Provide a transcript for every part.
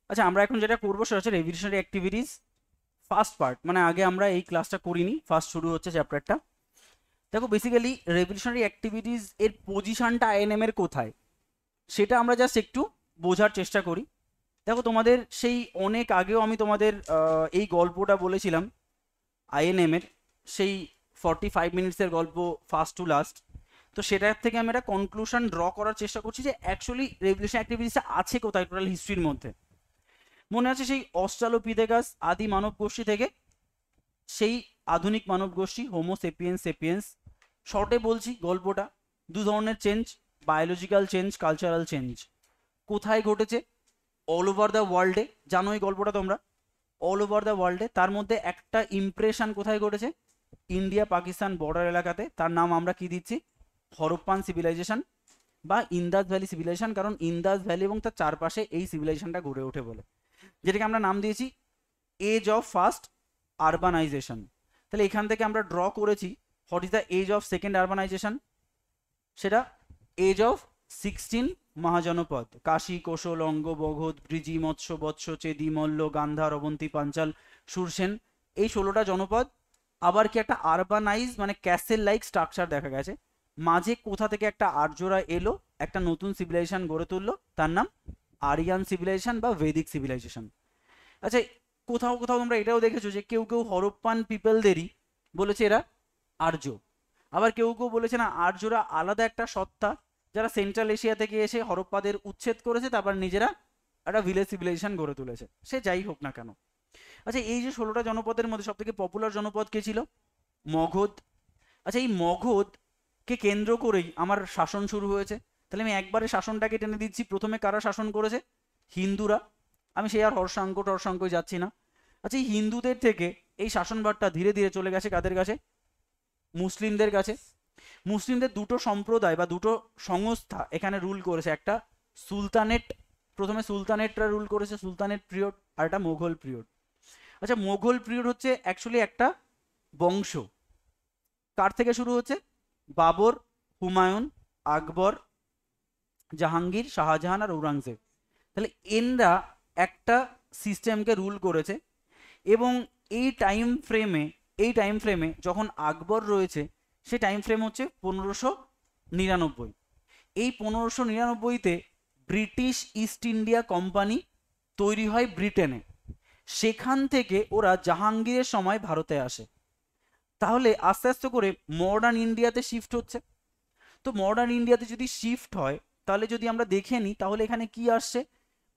আচ্ছা, আমরা এখন যেটা করবো সেটা হচ্ছে রেভিশনারি অ্যাক্টিভিটিস ফার্স্ট পার্ট, মানে আগে আমরা এই ক্লাসটা করিনি, ফার্স্ট শুরু হচ্ছে চ্যাপ্টারটা। দেখো, বেসিক্যালি রেভিশনারি অ্যাক্টিভিটিস এর পজিশনটা আইএনএম এর কোথায় সেটা আমরা জাস্ট একটু বোঝার চেষ্টা করি। দেখো, তোমাদের সেই অনেক আগেও আমি তোমাদের এই গল্পটা বলেছিলাম আইএনএম এর, সেই 45 মিনিটসের গল্প, ফার্স্ট টু লাস্ট। তো সেটার থেকে আমি একটা কনক্লুশন ড্র করার চেষ্টা করছি যে অ্যাকচুয়ালি রেভলিউশন অ্যাক্টিভিটিসটা আছে কোথায় টোটাল হিস্ট্রির মধ্যে। মনে আছে সেই অস্ট্রালোপিথেকাস আদি মানব গোষ্ঠী থেকে সেই আধুনিক মানব গোষ্ঠী হোমো সেপিয়েন্স সেপিয়েন্স। শর্টে বলছি গল্পটা, দু ধরনের change, biological change, cultural change. কোথায় ঘটেছে? অল ওভার দ্য ওয়ার্ল্ডে। জানো এই গল্পটা তোমরা, অল ওভার দ্য ওয়ার্ল্ডে। তার মধ্যে একটা ইমপ্রেশন কোথায় ঘটেছে? ইন্ডিয়া পাকিস্তান বর্ডার এলাকাতে। তার নাম আমরা কি দিচ্ছি? হরপ্পান সিভিলাইজেশন বা ইন্দাস ভ্যালি সিভিলাইজেশন, কারণ ইন্দাস ভ্যালি এবং তার চারপাশে এই সিভিলাইজেশনটা গড়ে ওঠে বলে, যেটাকে আমরা নাম দিয়েছি এজ অফ ফার্স্ট আরবানাইজেশন। তাহলে এখান থেকে আমরা ড্র করেছি what is the age of second urbanization. সেটা এজ অফ 16 মহাজনপদ, কাশী, কোশল, অঙ্গ, বগোধ, ব্রিজি, মৎস্য, বৎস, চেদি, মল্ল, গান্ধার, অবন্তী, পাঞ্চাল, সুরসেন, এই 16টা জনপদ। আবার কি একটা আরবানাইজ মানে ক্যাসেল লাইক স্ট্রাকচার দেখা গেছে। মাঝে কোথা থেকে একটা আর্যরা এলো, একটা নতুন সিভিলাইজেশন গড়ে তুললো, তার নাম আরিয়ান সিভিলাইজেশন বা ভেদিক সিভিলাইজেশন। আচ্ছা, কোথাও কোথাও তোমরা এটাও দেখেছো যে কেউ কেউ হরপ্পান পিপলদেরই বলেছে এরা আর্য। আবার কেউ কেউ বলেছে না, আর্যরা আলাদা একটা সত্তা, যারা সেন্ট্রাল এশিয়া থেকে এসে হরপ্পাদের উচ্ছেদ করেছে, তারপর নিজেরা একটা ভিলেজ সিভিলাইজেশন গড়ে তুলেছে। সে যাই হোক না কেন, আচ্ছা এই যে 16টা জনপদের মধ্যে সব থেকে পপুলার জনপদ কে ছিল? মগধ। আচ্ছা, এই মগধকে কেন্দ্র করেই আমার শাসন শুরু হয়েছে। তাহলে আমি একবারে শাসনটাকে টেনে দিচ্ছি, প্রথমে কারা শাসন করেছে? হিন্দুরা। আমি সেই আর হর্ষাঙ্ক টর্ষাঙ্কই যাচ্ছি না। আচ্ছা, এই হিন্দুদের থেকে এই শাসনভারটা ধীরে ধীরে চলে গেছে কাদের কাছে? মুসলিমদের কাছে। মুসলিমদের দুটো সম্প্রদায় বা দুটো সংস্থা এখানে রুল করেছে। একটা সুলতানেট, প্রথমে সুলতানেটরা রুল করেছে, সুলতানেট পিরিয়ড, আর একটা মোগল পিরিয়ড। আচ্ছা, মোগল পিরিয়ড হচ্ছে অ্যাকচুয়ালি একটা বংশ। কার থেকে শুরু হচ্ছে? বাবর, হুমায়ুন, আকবর, জাহাঙ্গীর, শাহজাহান আর ঔরঙ্গজেব। তাহলে এনরা একটা সিস্টেমকে রুল করেছে। এবং এই টাইম ফ্রেমে যখন আকবর রয়েছে, সে টাইম ফ্রেম হচ্ছে 1599। এই 1599তে ব্রিটিশ ইস্ট ইন্ডিয়া কোম্পানি তৈরি হয় ব্রিটেনে। সেখান থেকে ওরা জাহাঙ্গীরের সময় ভারতে আসে। তাহলে আস্তে আস্তে করে মডার্ন ইন্ডিয়াতে শিফট হচ্ছে। তো মডার্ন ইন্ডিয়াতে যদি শিফট হয়, তাহলে যদি আমরা দেখে নিই, তাহলে এখানে কি আসছে?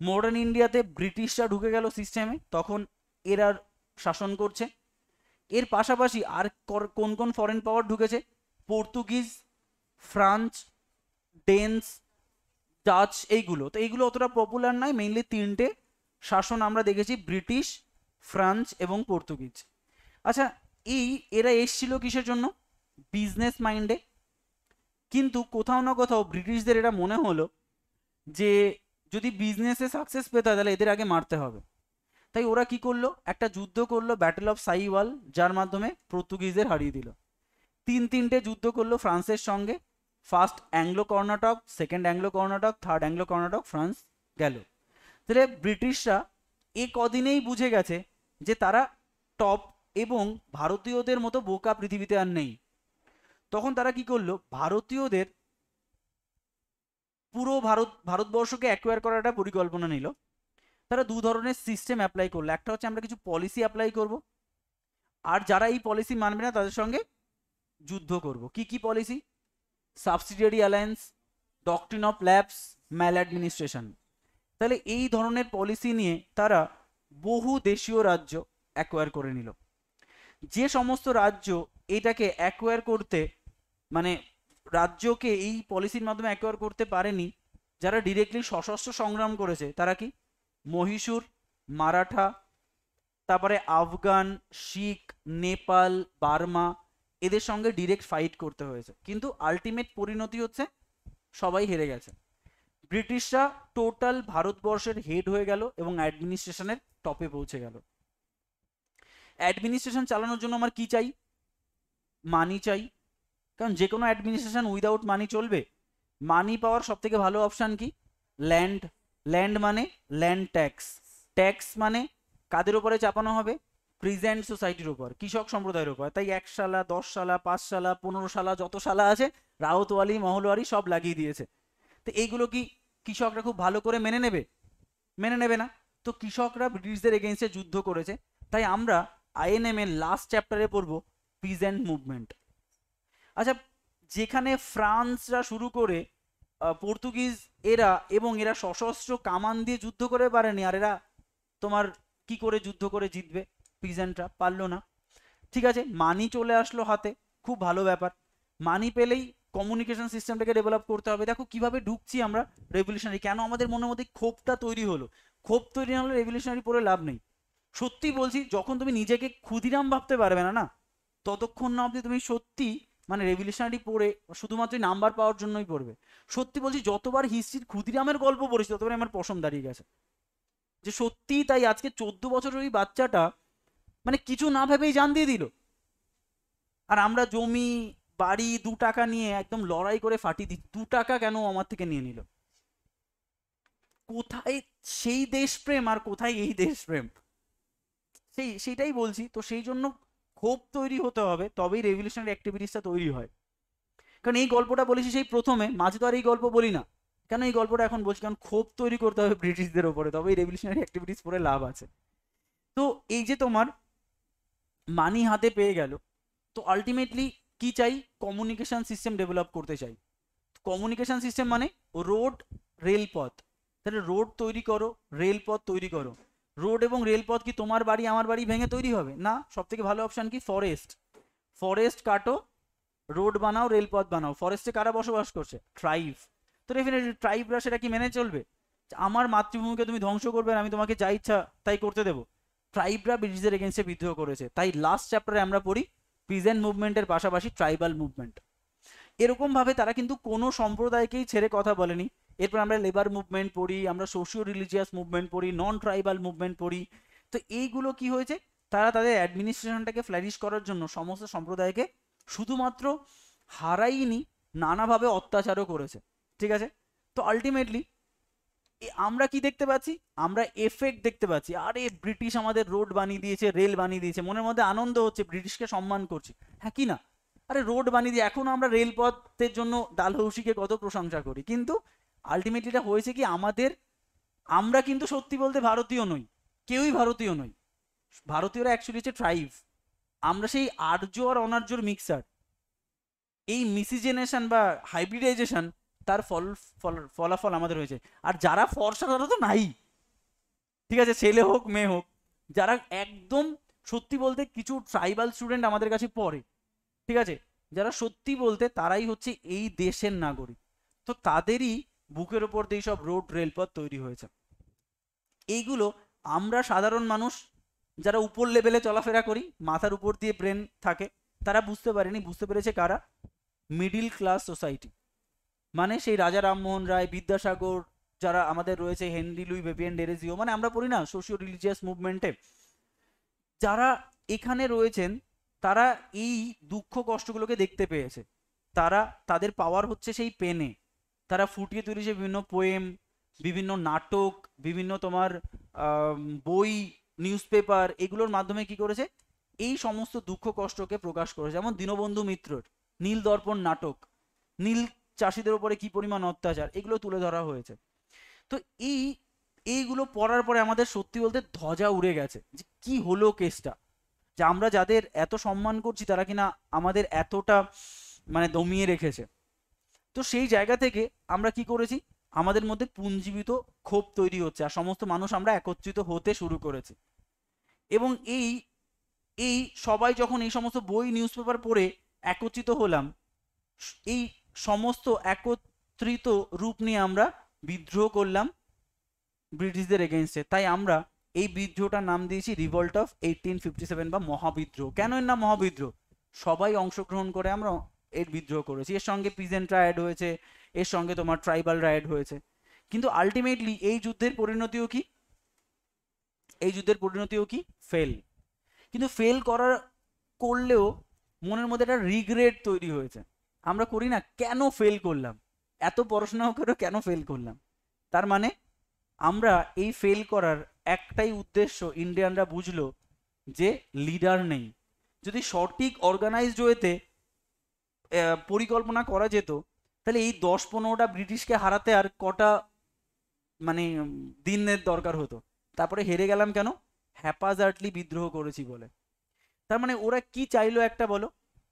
মডার্ন ইন্ডিয়াতে ব্রিটিশরা ঢুকে গেল সিস্টেমে, তখন এরা শাসন করছে। এর পাশাপাশি আর কোন কোন ফরেন পাওয়ার ঢুকেছে? পর্তুগিজ, ফ্রান্স, ডেন্স, ডাচ, এইগুলো। তো এইগুলো অতটা পপুলার নয়। মেইনলি তিনটে শাসন আমরা দেখেছি, ব্রিটিশ, ফ্রান্স এবং পর্তুগিজ। আচ্ছা, এরা এসছিল কিসের জন্য? বিজনেস মাইন্ডে। কিন্তু কোথাও না কোথাও ব্রিটিশদের এটা মনে হলো যে যদি বিজনেসে সাকসেস পেতে হয় তাহলে এদের আগে মারতে হবে। তাই ওরা কি করলো? একটা যুদ্ধ করলো, ব্যাটেল অফ সাইওয়াল, যার মাধ্যমে পর্তুগিজদের হারিয়ে দিল। তিনটে যুদ্ধ করলো ফ্রান্সের সঙ্গে। First Anglo Karnataka, second Anglo Karnataka, third Anglo Karnataka, France গেল। তাহলে ব্রিটিশরা এ কদিনেই বুঝে গেছে যে তারা টপ, এবং ভারতীয়দের মতো বোকা পৃথিবীতে আর নেই। তখন তারা কি করলো? ভারতীয়দের পুরো ভারতবর্ষকে অ্যাকোয়ার করার একটা পরিকল্পনা নিল। তারা দু ধরনের সিস্টেম অ্যাপ্লাই করলো। একটা হচ্ছে আমরা কিছু পলিসি অ্যাপ্লাই করব, আর যারা এই পলিসি মানবে না তাদের সঙ্গে যুদ্ধ করব। কি কি policy? Subsidiary alliance, doctrine of lapse, maladministration. তাহলে এই ধরনের পলিসি নিয়ে তারা বহু দেশীয় রাজ্য অ্যাকোয়ার করে নিল। যে সমস্ত রাজ্য এটাকে অ্যাকোয়ার করতে, মানে রাজ্যকে এই পলিসির মাধ্যমে অ্যাকোয়ার করতে পারেনি, যারা ডিরেক্টলি সশস্ত্র সংগ্রাম করেছে, তারা কি? মহীশূর, মারাঠা, তারপরে আফগান, শিখ, নেপাল, বার্মা, এদের সঙ্গে ডিরেক্ট ফাইট করতে হয়েছে। কিন্তু আলটিমেট পরিণতি হচ্ছে সবাই হেরে গেছে। ব্রিটিশরা টোটাল ভারতবর্ষের হেড হয়ে গেল এবং অ্যাডমিনিস্ট্রেশনের টপে পৌঁছে গেল। অ্যাডমিনিস্ট্রেশন চালানোর জন্য আমার কি চাই? মানি চাই। কারণ যে কোনো অ্যাডমিনিস্ট্রেশন উইদাউট মানি চলবে? মানি পাওয়ার সব থেকে ভালো অপশান কি? ল্যান্ড। ল্যান্ড মানে ল্যান্ড ট্যাক্স। ট্যাক্স মানে কাদের উপরে চাপানো হবে? প্রেজেন্ট সোসাইটির উপর, কৃষক সম্প্রদায়ের উপর। তাই 1 সালা, 10 সালা, 5 সালা, 15 সালা, যত সালা আছে রাউতওয়ালি মহলওয়ারি সব লাগিয়ে দিয়েছে। তো এইগুলো কি কৃষকরা খুব ভালো করে মেনে নেবে? মেনে নেবে না। তো কৃষকরা ব্রিটিশদের এগেনস্টে যুদ্ধ করেছে। তাই আমরা আইএনএম এর লাস্ট চ্যাপ্টারে পড়বো পিজেন্ট মুভমেন্ট। আচ্ছা, যেখানে ফ্রান্সরা শুরু করে পর্তুগিজ এরা, এবং এরা সশস্ত্র কামান দিয়ে যুদ্ধ করে পারেনি, আর এরা তোমার কি করে যুদ্ধ করে জিতবে? পিজেন্টরা পারলো না। ঠিক আছে, মানি চলে আসলো হাতে, খুব ভালো ব্যাপার। মানি পেলেই কমিউনিকেশন সিস্টেমটাকে ডেভেলপ করতে হবে। দেখো কিভাবে ঢুকছি আমরা রেভলিউশনারি, কেন আমাদের মনের মধ্যে ক্ষোভটা তৈরি হলো। ক্ষোভ তৈরি না হলে রেভলিউশনারি পড়ে লাভ নেই। সত্যি বলছি, যখন তুমি নিজেকে ক্ষুদিরাম ভাবতে পারবে না, ততক্ষণ না অবধি তুমি সত্যি মানে রেভলিউশনারি পড়ে শুধুমাত্র নাম্বার পাওয়ার জন্যই পড়বে। সত্যি বলছি, যতবার হিস্ট্রির ক্ষুদিরামের গল্প পড়েছি ততবার আমার পশম দাঁড়িয়ে গেছে যে সত্যি তাই। আজকে 14 বছরের ওই বাচ্চাটা মানে কিছু না ভেবেই জান দিয়ে দিল, আর আমরা জমি বাড়ি 2 টাকা নিয়ে একদম লড়াই করে ফাটিয়ে দিই। 2 টাকা কেন আমার থেকে নিয়ে নিল? কোথায় সেই দেশপ্রেম আর কোথায় এই দেশপ্রেম? সেইটাই বলছি। তো সেই জন্য ক্ষোভ তৈরি হতে হবে, তবেই রেভলিউশনারি অ্যাক্টিভিটিসটা তৈরি হয়। কারণ এই গল্পটা বলেছি সেই প্রথমে, মাঝে তো আর এই গল্প বলি না। কেন এই গল্পটা এখন বলছি? কারণ ক্ষোভ তৈরি করতে হবে ব্রিটিশদের ওপরে, তবেই রেভলিউশনারি অ্যাক্টিভিটিস পড়ে লাভ আছে। তো এই যে তোমার মানি হাতে পেয়ে গেল, তো আলটিমেটলি কি চাই? কমিউনিকেশন সিস্টেম ডেভেলপ করতে চাই। কমিউনিকেশন সিস্টেম মানে রোড, রেলপথ। তাহলে রোড তৈরি করো, রেলপথ তৈরি করো। রোড এবং রেলপথ কি তোমার বাড়ি আমার বাড়ি ভেঙে তৈরি হবে? না। সব থেকে ভালো অপশন কি? ফরেস্ট। ফরেস্ট কাটো, রোড বানাও, রেলপথ বানাও। ফরেস্টে কারা বসবাস করছে? ট্রাইব। তো ডেফিনেটলি ট্রাইবরা সেটা কি মেনে চলবে? আমার মাতৃভূমিকে তুমি ধ্বংস করবে আর আমি তোমাকে যা ইচ্ছা তাই করতে দেবো? ট্রাইবরা ব্রিটিশদের এগেনস্টে বিদ্রোহ করেছে। তাই লাস্ট চ্যাপ্টারে আমরা পড়ি পিজেন্ট মুভমেন্টের পাশাপাশি ট্রাইবাল মুভমেন্ট। এরকম ভাবে তারা কিন্তু কোনো সম্প্রদায়কেই ছেড়ে কথা বলেনি। এরপর আমরা লেবার মুভমেন্ট পড়ি, আমরা সোশিও রিলিজিয়াস মুভমেন্ট পড়ি, নন ট্রাইবাল মুভমেন্ট পড়ি। তো এইগুলো কি হয়েছে? তারা তাদের অ্যাডমিনিস্ট্রেশনটাকে ফ্লারিশ করার জন্য সমস্ত সম্প্রদায়কে শুধুমাত্র হারাইনি, নানাভাবে অত্যাচারও করেছে। ঠিক আছে, তো আলটিমেটলি আমরা কি দেখতে পাচ্ছি? আমরা এফেক্ট দেখতে পাচ্ছি। আরে ব্রিটিশ আমাদের রোড বানিয়ে দিয়েছে, রেল বানিয়ে দিয়েছে, মনের মধ্যে আনন্দ হচ্ছে, ব্রিটিশকে সম্মান করছি। হ্যাঁ কি না? আরে রোড বানিয়ে দিয়ে এখনো আমরা রেলপথের জন্য ডালহৌসিকে কত প্রশংসা করি, কিন্তু আলটিমেটলি এটা হয়েছে কি আমাদের? আমরা কিন্তু সত্যি বলতে ভারতীয় নই, কেউই ভারতীয় নই। ভারতীয়রা অ্যাকচুয়ালি হচ্ছে ট্রাইব। আমরা সেই আর্য আর অনার্যর মিক্সার। এই মিসিজেনেশন বা হাইব্রিডাইজেশন, তার ফলাফল আমাদের হয়েছে। আর যারা ফর্সা তারা তো নাই, ঠিক আছে, ছেলে হোক মেয়ে হোক, যারা একদম সত্যি বলতে কিছু ট্রাইবাল স্টুডেন্ট আমাদের কাছে পড়ে, ঠিক আছে, যারা সত্যি বলতে তারাই হচ্ছে এই দেশের নাগরিক। তো তাদেরই বুকের ওপর দিয়ে সব রোড রেলপথ তৈরি হয়েছে। এইগুলো আমরা সাধারণ মানুষ যারা উপর লেভেলে চলাফেরা করি, মাথার উপর দিয়ে ব্রেন থাকে, তারা বুঝতে পারেনি। বুঝতে পেরেছে কারা? Middle class society. মানে সেই রাজা রামমোহন রায়, বিদ্যাসাগর, যারা আমাদের রয়েছে, হেনরি লুই ভিভিয়েন ডেরেজিও, মানে আমরা পড়ি না সোশিও রিলিজিয়াস মুভমেন্টে, যারা এখানে রয়েছেন, তারা এই দুঃখ কষ্টগুলোকে দেখতে পেয়েছে। তারা তাদের পাওয়ার হচ্ছে সেই পেনে। তারা ফুটিয়ে তুলেছে বিভিন্ন পোয়েম, বিভিন্ন নাটক, বিভিন্ন তোমার বই, নিউজ পেপার, এগুলোর মাধ্যমে কি করেছে? এই সমস্ত দুঃখ কষ্টকে প্রকাশ করেছে। যেমন দীনবন্ধু মিত্রর নীল দর্পণ নাটক, নীল চাষিদের উপরে কি পরিমাণ অত্যাচার, এগুলো তুলে ধরা হয়েছে। তো এইগুলো পড়ার পরে আমাদের সত্যি বলতে ধ্বজা উড়ে গেছে যে কি হলো কেসটা, যে আমরা যাদের এত সম্মান করছি তারা কিনা আমাদের এতটা মানে দমিয়ে রেখেছে। তো সেই জায়গা থেকে আমরা কি করেছি? আমাদের মধ্যে পুঞ্জীবিত ক্ষোভ তৈরি হচ্ছে, আর সমস্ত মানুষ আমরা একত্রিত হতে শুরু করেছি। এবং এই সবাই যখন এই সমস্ত বই, নিউজ পেপার পড়ে একত্রিত হলাম, এই সমস্ত একত্রিত রূপ নিয়ে আমরা বিদ্রোহ করলাম ব্রিটিশদের এগেনস্টে। তাই আমরা এই বিদ্রোহটার নাম দিয়েছি রিভল্ট অফ 1857 বা মহাবিদ্রোহ। কেন এর নাম মহাবিদ্রোহ? সবাই অংশগ্রহণ করে আমরা এর বিদ্রোহ করেছি। এর সঙ্গে পিজেন্টরা অ্যাড হয়েছে, এর সঙ্গে তোমার ট্রাইবালরা অ্যাড হয়েছে। কিন্তু আলটিমেটলি এই যুদ্ধের পরিণতিও কি? এই যুদ্ধের পরিণতিও কি? ফেল। কিন্তু ফেল করলেও মনের মধ্যে একটা রিগ্রেট তৈরি হয়েছে। আমরা করি না, কেন ফেল করলাম, এত পড়াশোনা করেও কেন ফেল করলাম? তার মানে আমরা এই ফেল করার একটাই উদ্দেশ্য, ইন্ডিয়ানরা বুঝলো যে লিডার নেই। যদি সঠিক অর্গানাইজড ওয়েতে পরিকল্পনা করা যেত, তাহলে এই 10-15টা ব্রিটিশকে হারাতে আর কটা মানে দিনের দরকার হতো। তারপরে হেরে গেলাম কেন? হ্যাপাজার্টলি বিদ্রোহ করেছি বলে। তার মানে ওরা কি চাইলো একটা বলো?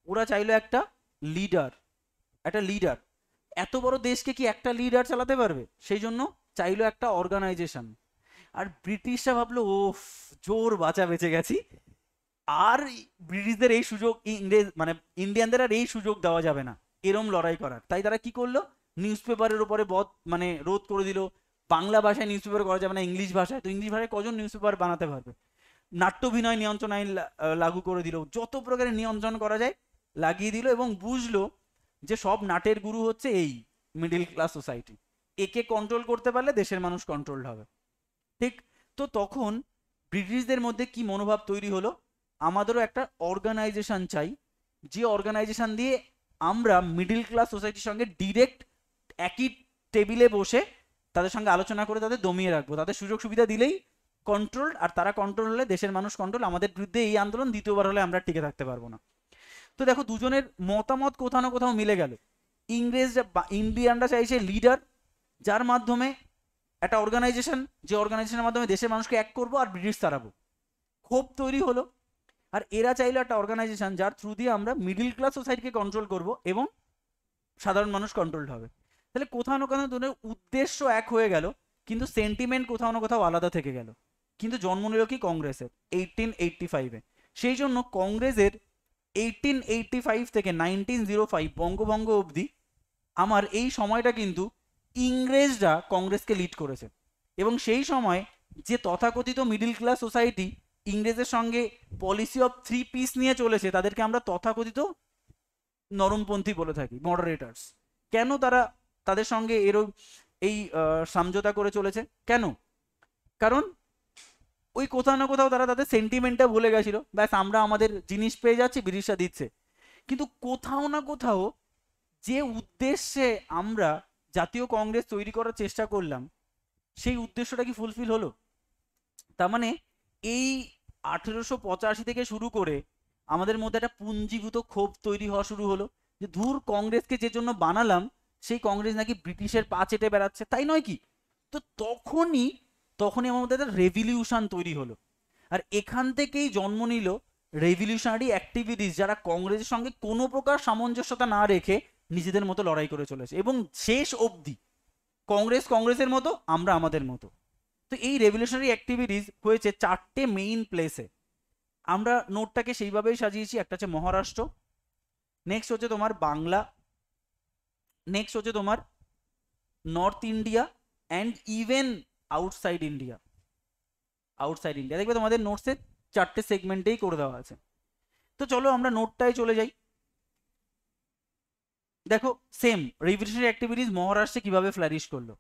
ওরা চাইলো একটা লিডার, একটা লিডার। এত বড় দেশকে কি একটা লিডার চালাতে পারবে? সেই জন্য চাইলো একটা অর্গানাইজেশন। আর ব্রিটিশরা ভাবলো ওফ, জোর বাঁচা বেঁচে গেছি, আর ব্রিটিশদের এই সুযোগ, ইংরেজ মানে ইন্ডিয়ানদের আর এই সুযোগ দেওয়া যাবে না এরম লড়াই করার। তাই তারা কি করলো, নিউজ পেপারের উপরে মানে রোধ করে দিল। বাংলা ভাষায় নিউজ পেপার করা যাবে না, ইংলিশ ভাষায়। তো ইংলিশ ভাষায় কজন নিউজ পেপার বানাতে পারবে? নাট্যভিনয় নিয়ন্ত্রণ আইন লাগু করে দিল, যত প্রকারের নিয়ন্ত্রণ করা যায় লাগিয়ে দিল, এবং বুঝলো যে সব নাটের গুরু হচ্ছে এই মিডিল ক্লাস সোসাইটি। একে কন্ট্রোল করতে পারলে দেশের মানুষ কন্ট্রোল হবে। ঠিক। তো তখন ব্রিটিশদের মধ্যে কি মনোভাব তৈরি হলো, আমাদেরও একটা অর্গানাইজেশন চাই, যে অর্গানাইজেশন দিয়ে আমরা মিডিল ক্লাস সোসাইটির সঙ্গে ডিরেক্ট একই টেবিলে বসে তাদের সঙ্গে আলোচনা করে তাদের দমিয়ে রাখবো, তাদের সুযোগ সুবিধা দিলেই কন্ট্রোল, আর তারা কন্ট্রোল হলে দেশের মানুষ কন্ট্রোল, আমাদের বিরুদ্ধে এই আন্দোলন দ্বিতীয়বার হলে আমরা টিকে থাকতে পারবো না। তো দেখো দুজনের মতামত কোথাও না কোথাও মিলে গেল। ইংরেজরা বা ইন্ডিয়ানরা চাইছে লিডার, যার মাধ্যমে একটা অর্গানাইজেশন, যে অর্গানাইজেশনের মাধ্যমে দেশের মানুষকে এক করবো আর ব্রিটিশ তাড়াবো। ক্ষোভ তৈরি হলো। আর এরা চাইলো একটা অর্গানাইজেশন যার থ্রু দিয়ে আমরা মিডিল ক্লাস সোসাইটিকে কন্ট্রোল করব এবং সাধারণ মানুষ কন্ট্রোলড হবে। তাহলে কোথাও না কোথাও দুজনের উদ্দেশ্য এক হয়ে গেল, কিন্তু সেন্টিমেন্ট কোথাও না কোথাও আলাদা থেকে গেল। কিন্তু জন্ম নিল কি কংগ্রেসের 1885-এ। সেই জন্য কংগ্রেসের 1885 থেকে 1905 বঙ্গভঙ্গ অবধি আমার এই সময়টা কিন্তু ইংরেজরা কংগ্রেসকে লিড করেছে। এবং সেই সময় যে তথাকথিত মিডিল ক্লাস সোসাইটি ইংরেজের সঙ্গে পলিসি অফ 3 পিস নিয়ে চলেছে, তাদেরকে আমরা তথাকথিত নরমপন্থী বলে থাকি, মডারেটার্স। কেন তারা তাদের সঙ্গে এই সমঝোতা করে চলেছে? কেন? কারণ ওই কোথাও না কোথাও তারা তাদের সেন্টিমেন্টটা ভুলে গেছিল। ব্যাস, আমরা আমাদের জিনিস পেয়ে যাচ্ছি, ব্রিটিশরা দিচ্ছে। কিন্তু কোথাও না কোথাও যে উদ্দেশ্যে আমরা জাতীয় কংগ্রেস তৈরি করার চেষ্টা করলাম, সেই উদ্দেশ্যটা কি ফুলফিল হলো? তার মানে এই 1885 থেকে শুরু করে আমাদের মধ্যে একটা পুঞ্জীভূত ক্ষোভ তৈরি হওয়া শুরু হলো যে ধুর, কংগ্রেসকে যে জন্য বানালাম সেই কংগ্রেস নাকি ব্রিটিশের পা চেটে বেড়াচ্ছে, তাই নয় কি? তো তখনই আমার মধ্যে একটা রেভলিউশন তৈরি হলো। আর এখান থেকেই জন্ম নিল রেভলিউশনারি অ্যাক্টিভিটিস, যারা কংগ্রেসের সঙ্গে কোনো প্রকার সামঞ্জস্যতা না রেখে নিজেদের মতো লড়াই করে চলেছে, এবং শেষ অবধি কংগ্রেস কংগ্রেসের মতো, আমরা আমাদের মতো। তো এই রেভলিউশনারি অ্যাক্টিভিটিস হয়েছে 4টে মেইন প্লেসে। আমরা নোটটাকে সেইভাবেই সাজিয়েছি। একটা হচ্ছে মহারাষ্ট্র, নেক্সট হচ্ছে তোমার বাংলা, নেক্সট হচ্ছে তোমার north India, and even outside India. দেখবে তোমাদের নোটসে 4টে সেগমেন্টেই করে দেওয়া আছে। তো চলো আমরা নোটটায় চলে যাই। দেখো সেম রেভলিউশনারি অ্যাক্টিভিটিস মহারাষ্ট্রে কিভাবে ফ্লারিশ করলো।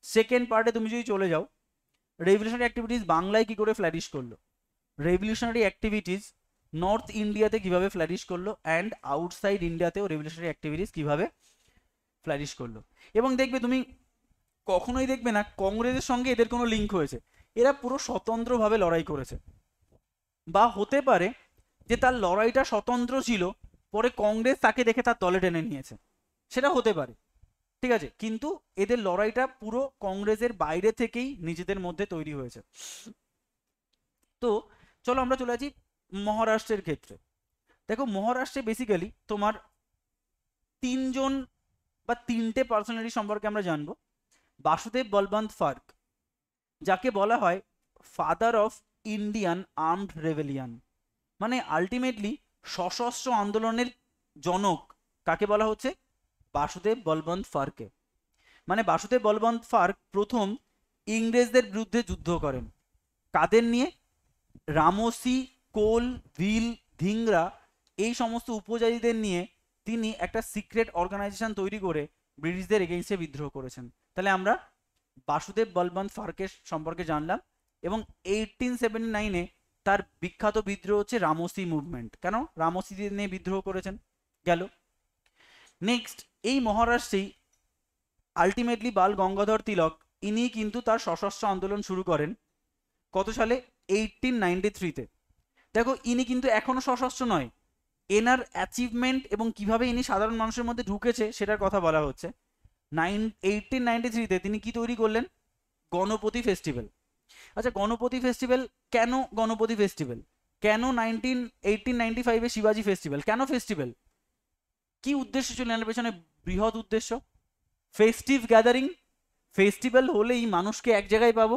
সেকেন্ড পার্টে তুমি যদি চলে যাও, রেভলিউশনারি অ্যাক্টিভিটিস বাংলায় কি করে ফ্লারিশ করলো, রেভলিউশনারি অ্যাক্টিভিটিস নর্থ ইন্ডিয়াতে কিভাবে ফ্লারিশ করলো, অ্যান্ড আউটসাইড ইন্ডিয়াতেও রেভলিউশনারি অ্যাক্টিভিটিস কিভাবে ফ্লারিশ করলো। এবং দেখবে তুমি কখনোই দেখবে না কংগ্রেসের সঙ্গে এদের কোনো লিঙ্ক হয়েছে। এরা পুরো স্বতন্ত্রভাবে লড়াই করেছে। বা হতে পারে যে তার লড়াইটা স্বতন্ত্র ছিল, পরে কংগ্রেস তাকে দেখে তার দলে টেনে নিয়েছে, সেটা হতে পারে। ঠিক আছে, কিন্তু এদের লড়াইটা পুরো কংগ্রেসের বাইরে থেকেই নিজেদের মধ্যে তৈরি হয়েছে। তো চলো আমরা চলে আসি মহারাষ্ট্রের ক্ষেত্রে। দেখো মহারাষ্ট্রে বেসিক্যালি তোমার 3জন বা 3টে পার্সোনালিটি সম্পর্কে আমরা জানবো। বাসুদেব বলবন্ত ফার্ক, যাকে বলা হয় ফাদার অফ ইন্ডিয়ান আর্মড রেভেলিয়ান, মানে আলটিমেটলি সশস্ত্র আন্দোলনের জনক কাকে বলা হচ্ছে? বাসুদেব বলবন্ত ফার্কে। মানে বাসুদেব বলবন্ত ফার্ক প্রথম ইংরেজদের বিরুদ্ধে যুদ্ধ করেন। কাদের নিয়ে? রামসি, কোল, ভিল, ধিংরা, এই সমস্ত উপজাতিদের নিয়ে তিনি একটা সিক্রেট অর্গানাইজেশন তৈরি করে ব্রিটিশদের এগেইনস্টে বিদ্রোহ করেছেন। তাহলে আমরা বাসুদেব বলবন্ত ফার্কের সম্পর্কে জানলাম। এবং 1879-এ তার বিখ্যাত বিদ্রোহ হচ্ছে রামসি মুভমেন্ট। কেন রামসিদের নিয়ে বিদ্রোহ করেছেন? গেল। নেক্সট, এই মহারাষ্ট্রেই আলটিমেটলি বাল গঙ্গাধর তিলক ইনি কিন্তু তার সশস্ত্র আন্দোলন শুরু করেন কত সালে? 1893-তে। দেখো ইনি কিন্তু এখনো সশস্ত্র নয়, এনার অ্যাচিভমেন্ট এবং কিভাবে ইনি সাধারণ মানুষের মধ্যে ঢুকেছে সেটার কথা বলা হচ্ছে। 1893-তে তিনি কি তৈরি করলেন? গণপতি ফেস্টিভ্যাল। আচ্ছা, গণপতি ফেস্টিভ্যাল কেন? গণপতি ফেস্টিভ্যাল কেন? 1895-এ শিবাজি ফেস্টিভ্যাল কেন? ফেস্টিভ্যাল কি উদ্দেশ্য ছিল এর পেছনে? বৃহৎ উদ্দেশ্য, ফেস্টিভ গ্যাদারিং। ফেস্টিভ্যাল হলেই মানুষকে এক জায়গায় পাবো,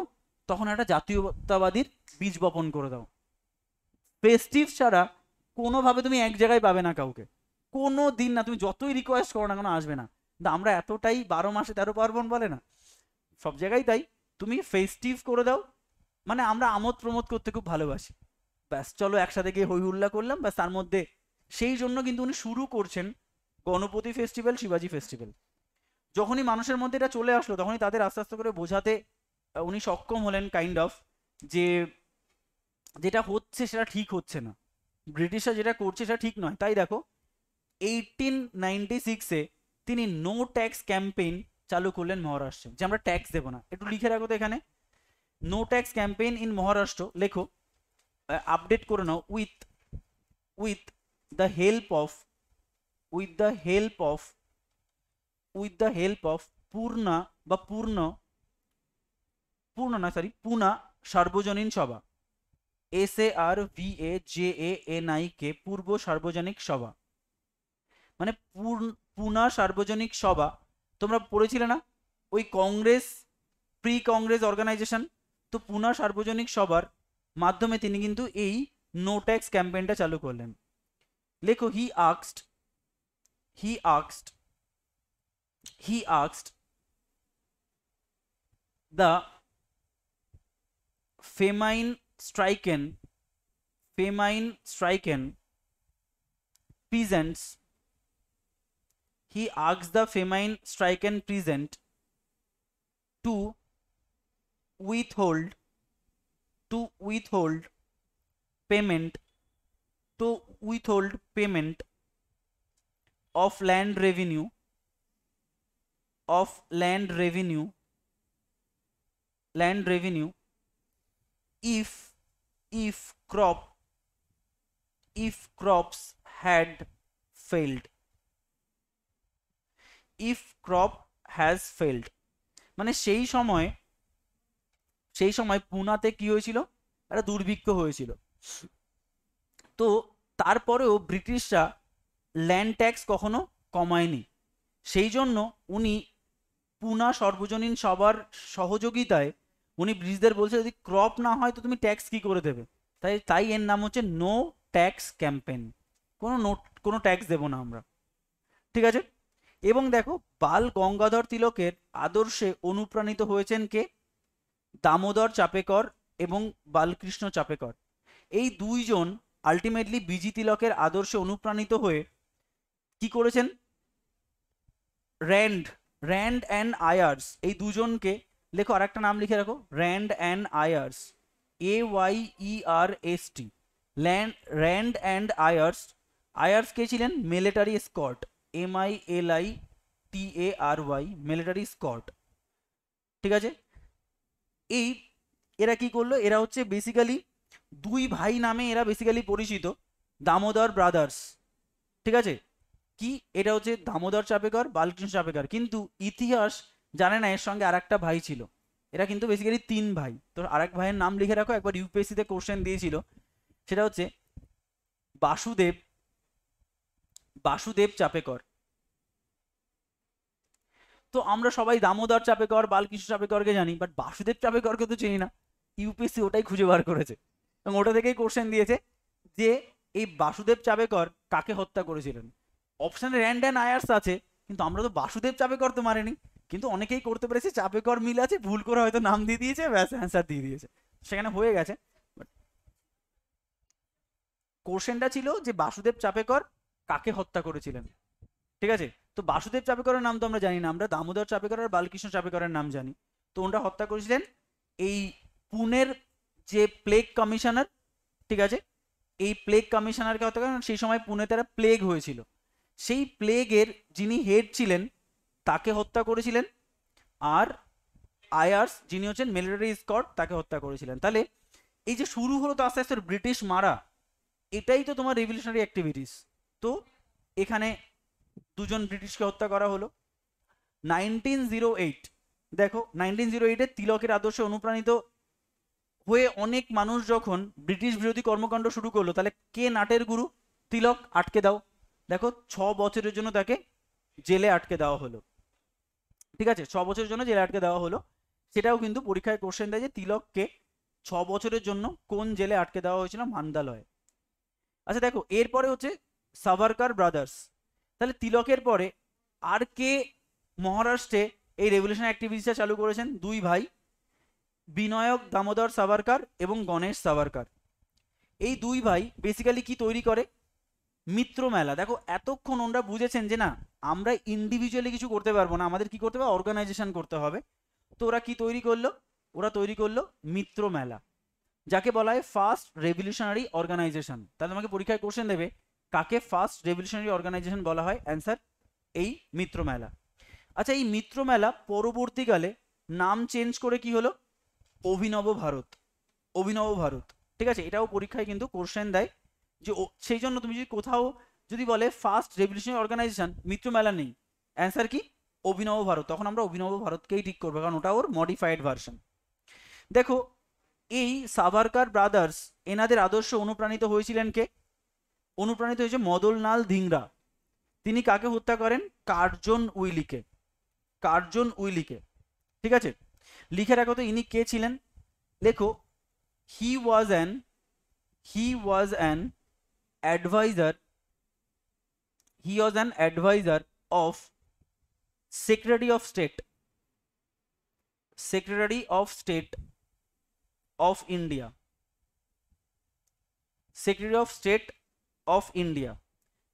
তখন একটা জাতীয়তাবাদীর বীজ বপন করে দাও। ফেস্টিভ ছাড়া কোনোভাবে তুমি এক জায়গায় পাবে না কাউকে, কোনো দিন না, তুমি যতই রিকোয়েস্ট করো না কেন আসবে না। কিন্তু আমরা এতটাই 12 মাসে 13 পার্বণ বলে না, সব জায়গায় তাই। তুমি ফেস্টিভ করে দাও, মানে আমরা আমোদ প্রমোদ করতে খুব ভালোবাসি, ব্যাস চলো একসাথে গিয়ে হই হুল্লা করলাম, ব্যাস তার মধ্যে। সেই জন্য কিন্তু উনি শুরু করছেন গণপতি ফেস্টিভ্যাল, শিবাজি ফেস্টিভ্যাল। যখনই মানুষের মধ্যে এটা চলে আসলো, তখনই তাদের আস্তে আস্তে করে বোঝাতে উনি সক্ষম হলেন কাইন্ড অফ, যে যেটা হচ্ছে সেটা ঠিক হচ্ছে না, ব্রিটিশরা যেটা করছে সেটা ঠিক নয়। তাই দেখো 1896-এ তিনি নো ট্যাক্স ক্যাম্পেইন চালু করলেন মহারাষ্ট্রে, যে আমরা ট্যাক্স দেবো না। একটু লিখে রাখো তো এখানে, no tax campaign in Maharashtra, লেখো, আপডেট করে নাও। With the help of with the help of with the help of পূর্ণা বা পুনা সার্বজনীন সভা, SARVAJANIK, পূর্ব সার্বজনিক সভা, মানে পুনা সার্বজনিক সভা। তোমরা পড়েছিলে না ওই কংগ্রেস, প্রি কংগ্রেস অর্গানাইজেশন, তো পুনা সার্বজনিক সভার মাধ্যমে তিনি কিন্তু এই নো ট্যাক্স ক্যাম্পেইনটা চালু করলেন। লেখো, he asked the famine stricken peasants to withhold payment of land revenue if crops had failed, মানে সেই সময় পুনাতে কি হয়েছিল? একটা দুর্ভিক্ষ হয়েছিল। তো তারপরেও ব্রিটিশরা ল্যান্ড ট্যাক্স কখনো কমায়নি। সেই জন্য উনি পুনা সর্বজনীন সবার সহযোগিতায় উনি ব্রিটিশদের বলছে, যদি ক্রপ না হয় তো তুমি ট্যাক্স কি করে দেবে? তাই এর নাম হচ্ছে নো ট্যাক্স ক্যাম্পেইন, কোনো ট্যাক্স দেবো না আমরা, ঠিক আছে? এবং দেখো, বাল গঙ্গাধর তিলকের আদর্শে অনুপ্রাণিত হয়েছেন কে? দামোদর চাপেকর এবং বালকৃষ্ণ চাপেকর। এই দুইজন আলটিমেটলি বিজি তিলকের আদর্শে অনুপ্রাণিত হয়ে কি করেছেন? র্যান্ড অ্যান্ড আয়ার্স, এই দুজনকে, লেখো আর একটা নাম লিখে রাখো, Rand and Ayerst, AYERST, Rand and Ayerst কে ছিলেন? Military Scott, MILITARY, military Scott, ঠিক আছে? এরা কি করলো? এরা হচ্ছে বেসিক্যালি দুই ভাই নামে এরা বেসিক্যালি পরিচিত, দামোদর ব্রাদার্স, ঠিক আছে? কি এটা হচ্ছে দামোদর চাপেকর, বালকৃষ্ণ চাপেকর, কিন্তু ইতিহাস জানে না এর সঙ্গে আর একটা ভাই ছিল। এরা কিন্তু বেসিক্যালি 3 ভাই। তো আরেক ভাইয়ের নাম লিখে রাখো, একবার ইউপিএসসিতে কোশ্চেন দিয়েছিল, সেটা হচ্ছে বাসুদেব চাপেকর। তো আমরা সবাই দামোদর চাপেকর, বালকৃষ্ণ চাপেকরকে জানি, বাট বাসুদেব চাপেকরকে তো চিনি না। ইউপিএসসি ওটাই খুঁজে বার করেছে এবং ওটা থেকেই কোশ্চেন দিয়েছে যে এই বাসুদেব চাপেকর কাকে হত্যা করেছিলেন। অপশানে র্যান্ড অ্যান্ড আয়ার্স আছে, কিন্তু আমরা তো বাসুদেব চাপেকর তো মারিনি, কিন্তু অনেকেই করতে পেরেছে চাপেকর মিল আছে, ভুল করে হয়তো নাম দিয়ে দিয়েছে, ব্যাস অ্যান্সার দিয়ে দিয়েছে, সেখানে হয়ে গেছে। কোশ্চেনটা ছিল যে বাসুদেব চাপেকর কাকে হত্যা করেছিলেন, ঠিক আছে? তো বাসুদেব চাপেকরের নাম তো আমরা জানি না, আমরা দামোদর চাপেকর আর বালকৃষ্ণ চাপেকরের নাম জানি। তো ওনারা হত্যা করেছিলেন এই পুনের যে প্লেগ কমিশনার, ঠিক আছে, এই প্লেগ কমিশনারকে হত্যা করেন। সেই সময় পুনেতে একটা প্লেগ হয়েছিল, সেই প্লেগের যিনি হেড ছিলেন তাকে হত্যা করেছিলেন। আয়ার্স যিনি হচ্ছেন মিলিটারি স্কট তাকে হত্যা করেছিলেন। তাহলে এই যে শুরু হলো তো আস্তে আস্তে ব্রিটিশ মারা, এটাই তো তোমার রেভলিউশনারি অ্যাক্টিভিটিস। তো এখানে দুজন ব্রিটিশকে হত্যা করা হলো। 1908 দেখো 1908-এ তিলকের আদর্শে অনুপ্রাণিত হয়ে অনেক মানুষ যখন ব্রিটিশ বিরোধী কর্মকাণ্ড শুরু করলো, তাহলে কে নাটের গুরু? তিলক। আটকে দাও। দেখো 6 বছরের জন্য তাকে জেলে আটকে দেওয়া হলো। ঠিক আছে, 6 বছরের জন্য জেলে আটকে দেওয়া হলো। সেটাও কিন্তু পরীক্ষায় কোশ্চেন দেয় যে তিলককে 6 বছরের জন্য কোন জেলে আটকে দেওয়া হয়েছিল? মান্দালয়ে। আচ্ছা দেখো এরপরে হচ্ছে সাভারকার ব্রাদার্স। তাহলে তিলকের পরে আর কে মহারাষ্ট্রে এই রেভলিউশন অ্যাক্টিভিটিসটা চালু করেছেন? দুই ভাই, বিনায়ক দামোদর সাভারকার এবং গণেশ সাভারকার। এই দুই ভাই বেসিক্যালি কি তৈরি করে? মিত্র মেলা। দেখো এতক্ষণ ওনারা বুঝেছেন যে না আমরা ইন্ডিভিজুয়ালি কিছু করতে পারবো না, আমাদের কি করতে হবে? অর্গানাইজেশন করতে হবে। তো ওরা কি তৈরি করলো? ওরা তৈরি করলো মিত্র মেলা, যাকে বলা হয় ফার্স্ট রেভলিউশনারি অর্গানাইজেশন। তাহলে আমাকে পরীক্ষায় কোশ্চেন দেবে কাকে ফার্স্ট রেভলিউশনারি অর্গানাইজেশন বলা হয়? অ্যান্সার এই মিত্র মেলা। আচ্ছা এই মিত্র মেলা পরবর্তীকালে নাম চেঞ্জ করে কি হলো? অভিনব ভারত। অভিনব ভারত। ঠিক আছে, এটাও পরীক্ষায় কিন্তু কোশ্চেন দেয় যে সেই জন্য তুমি যদি কোথাও যদি বলে ফার্স্ট রেভলিউশনারি অর্গানাইজেশন মিত্র মেলা নেই, অ্যান্সার কি? অভিনব ভারত। তখন আমরা অভিনব ভারতকেই ঠিক করবো, কারণ ওটা ওর মডিফাইড ভার্সন। দেখো এই সাভারকার ব্রাদার্স এনাদের আদর্শ অনুপ্রাণিত হয়েছিলেন কে? অনুপ্রাণিত হয়েছে মদনলাল ধিংরা। তিনি কাকে হত্যা করেন? কার্জন উইলিকে। কার্জন উইলিকে। ঠিক আছে, লিখে রাখো তো ইনি কে ছিলেন। লেখো he was an adviser of secretary of state of India. Secretary of state of India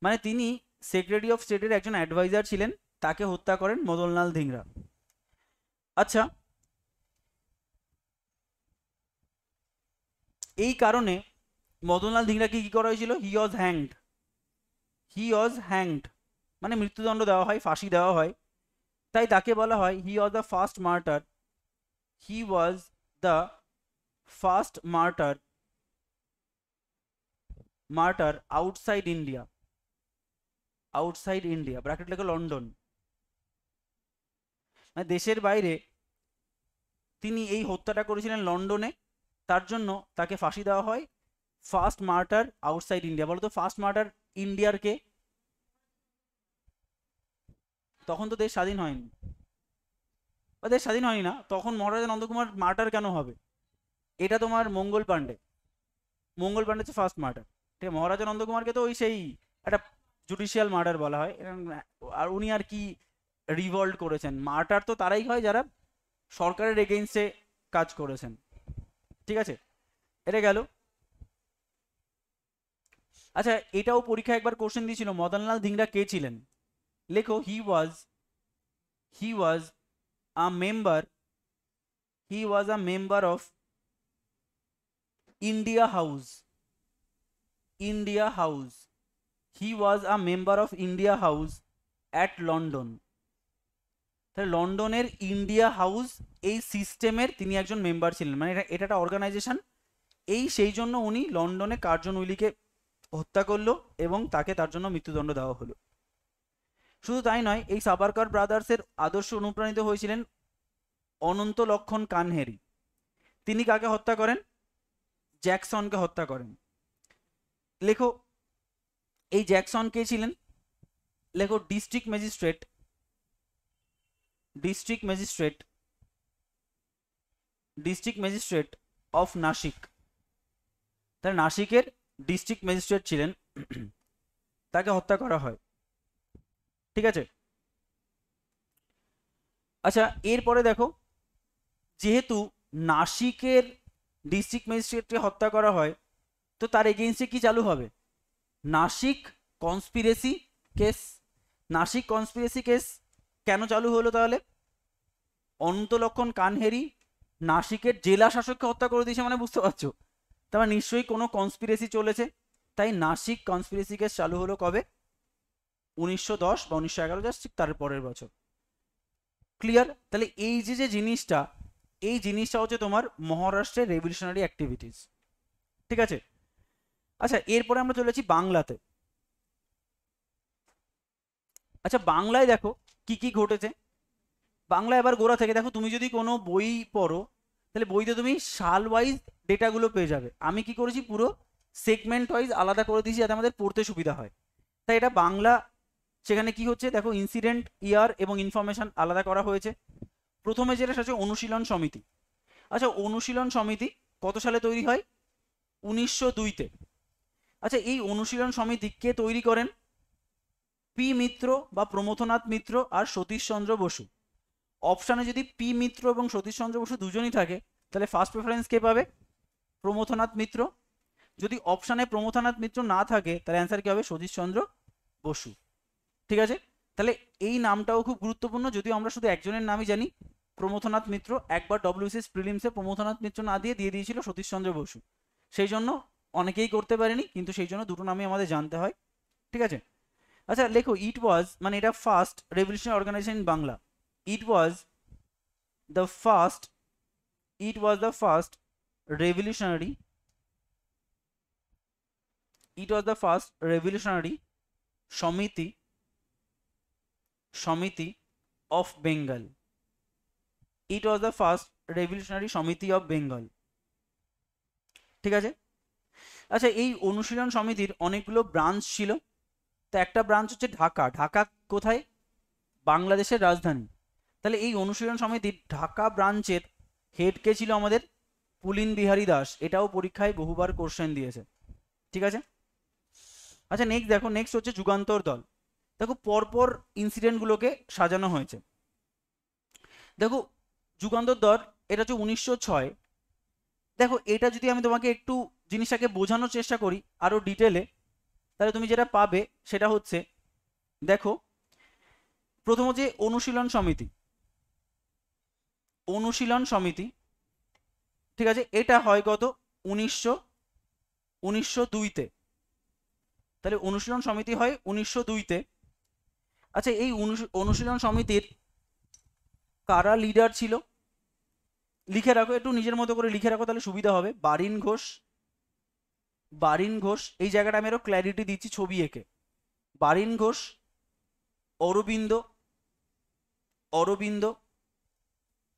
মানে তিনি সেক্রেটারি অফ স্টেটের একজন অ্যাডভাইজার ছিলেন, তাকে হত্যা করেন মদনলাল ধিংরা। আচ্ছা এই কারণে মদনলাল ধিংরাকে কি করা হয়েছিল? হি ওয়াজ হ্যাংড মানে মৃত্যুদণ্ড দেওয়া হয়, ফাঁসি দেওয়া হয়। তাই তাকে বলা হয় he was the first martyr. He was the first martyr outside India bracket লেখো লন্ডন। মানে দেশের বাইরে তিনি এই হত্যাটা করেছিলেন লন্ডনে, তার জন্য তাকে ফাঁসি দেওয়া হয়। First martyr outside India. বলো তো ফার্স্ট মার্টার ইন্ডিয়ার কে? তখন তো দেশ স্বাধীন হয়নি, বা দেশ স্বাধীন হয়নি না তখন। মহারাজা নন্দকুমার মার্টার কেন হবে? এটা তোমার মঙ্গল পাণ্ডে হচ্ছে ফার্স্ট মার্টার। ঠিক আছে, মহারাজা নন্দকুমারকে তো ওই সেই একটা জুডিশিয়াল মার্টার বলা হয়। আর উনি আর কি রিভল্ট করেছেন? মার্টার তো তারাই হয় যারা সরকারের এগেইনস্টে কাজ করেছেন। ঠিক আছে, এটা গেল। আচ্ছা এটাও পরীক্ষা একবার কোশ্চেন দিয়েছিল মদনলাল ধিংরা কে ছিলেন। লেখো he was a member of India house. He was a member of India house at London. তাহলে লন্ডনের ইন্ডিয়া হাউস এই সিস্টেমের তিনি একজন মেম্বার ছিলেন, মানে এটা একটা অর্গানাইজেশন। সেই জন্য উনি লন্ডনে কার্জন উইলিকে হত্যা করলো এবং তাকে তার জন্য মৃত্যুদণ্ড দেওয়া হলো। শুধু তাই নয়, এই সাভারকার ব্রাদার্সের আদর্শ অনুপ্রাণিত হয়েছিলেন অনন্ত লক্ষণ কানহেরি। তিনি কাকে হত্যা করেন? জ্যাকসনকে হত্যা করেন। লেখো এই জ্যাকসন কে ছিলেন? লেখো ডিস্ট্রিক্ট ম্যাজিস্ট্রেট অফ নাসিক। তাহলে নাসিকের ডিস্ট্রিক্ট ম্যাজিস্ট্রেট ছিলেন, তাকে হত্যা করা হয়। ঠিক আছে, আচ্ছা এরপরে দেখো যেহেতু নাসিকের ডিস্ট্রিক্ট ম্যাজিস্ট্রেটকে হত্যা করা হয়, তো তার এগেইনস্টে কি চালু হবে? নাসিক কনস্পিরেসি কেস কেন চালু হলো তাহলে? অনন্ত লক্ষণ কানহেরি নাসিকের জেলা শাসককে হত্যা করে দিয়েছে, মানে বুঝতে পারছো তার নিশ্চয়ই কোনো কনস্পিরেসি চলেছে। তাই নাসিক কনস্পিরেসি কেস চালু হলো কবে? 1910 বা 1911, জাস্ট ঠিক তার পরের বছর। ক্লিয়ার? তাহলে এই যে জিনিসটা এই জিনিসটা হচ্ছে তোমার মহারাষ্ট্রের রেভলিউশনারি অ্যাক্টিভিটিস। ঠিক আছে, আচ্ছা এরপরে আমরা চলেছি বাংলাতে। আচ্ছা বাংলায় দেখো কি কি ঘটেছে। বাংলা এবার গোড়া থেকে দেখো, তুমি যদি কোনো বই পড়ো তাহলে বইতে তুমি সাল ওয়াইজ ডেটাগুলো পেয়ে যাবে। আমি কি করেছি, পুরো সেগমেন্ট ওয়াইজ আলাদা করে দিয়েছি যাতে আমাদের পড়তে সুবিধা হয়। তাই এটা বাংলা, সেখানে কি হচ্ছে দেখো, ইনসিডেন্ট, ইয়ার এবং ইনফরমেশন আলাদা করা হয়েছে। প্রথমে যেটা হচ্ছে অনুশীলন সমিতি। আচ্ছা অনুশীলন সমিতি কত সালে তৈরি হয়? 1902-তে। আচ্ছা এই অনুশীলন সমিতি কে তৈরি করেন? পি মিত্র বা প্রমথনাথ মিত্র আর সতীশচন্দ্র বসু। অপশানে যদি পি মিত্র এবং সতীশচন্দ্র বসু দুজনই থাকে তাহলে ফার্স্ট প্রেফারেন্স কে পাবে? প্রমথনাথ মিত্র। যদি অপশানে প্রমথনাথ মিত্র না থাকে তাহলে অ্যান্সার কি হবে? সতীশচন্দ্র বসু। ঠিক আছে, তাহলে এই নামটাও খুব গুরুত্বপূর্ণ, যদিও আমরা শুধু একজনের নামই জানি, প্রমথনাথ মিত্র। একবার ডব্লিউসিএস প্রিলিমসে প্রমথনাথ মিত্র না দিয়ে দিয়েছিল সতীশচন্দ্র বসু, সেই জন্য অনেকেই করতে পারেনি, কিন্তু সেই জন্য দুটো নামই আমাদের জানতে হয়। ঠিক আছে, আচ্ছা লেখো, ইট ওয়াজ, মানে এটা first revolutionary organisation in Bangla. It was the first, it was the first revolutionary, it was the first revolutionary samiti, samiti of Bengal. It was the first revolutionary samiti of Bengal. ঠিক আছে, আচ্ছা এই অনুশীলন সমিতির অনেকগুলো ব্রাঞ্চ ছিল। তো একটা ব্রাঞ্চ হচ্ছে ঢাকা। ঢাকা কোথায়? বাংলাদেশের রাজধানী। তাহলে এই অনুশীলন সমিতির ঢাকা ব্রাঞ্চের হেড কে ছিল? আমাদের পুলিন বিহারী দাস। এটাও পরীক্ষায় বহুবার কোশ্চেন দিয়েছে। ঠিক আছে, আচ্ছা নেক্সট দেখো, নেক্সট হচ্ছে যুগান্তর দল। দেখো পরপর ইনসিডেন্টগুলোকে সাজানো হয়েছে। দেখো যুগান্তর দল, এটা হচ্ছে 1906। দেখো এটা যদি আমি তোমাকে একটু জিনিসটাকে বোঝানোর চেষ্টা করি আরো ডিটেলে, তাহলে তুমি যেটা পাবে সেটা হচ্ছে, দেখো প্রথম হচ্ছে অনুশীলন সমিতি। অনুশীলন সমিতি, ঠিক আছে, এটা হয় কত? 1902-তে। তাহলে অনুশীলন সমিতি হয় 1902-তে। আচ্ছা এই অনুশীলন সমিতির কারা লিডার ছিল? লিখে রাখো, একটু নিজের মতো করে লিখে রাখো, তাহলে সুবিধা হবে। বারিন ঘোষ, বারিন ঘোষ, এই জায়গাটা আমি আরো ক্ল্যারিটি দিচ্ছি ছবি এঁকে। বারিন ঘোষ, অরবিন্দ, অরবিন্দ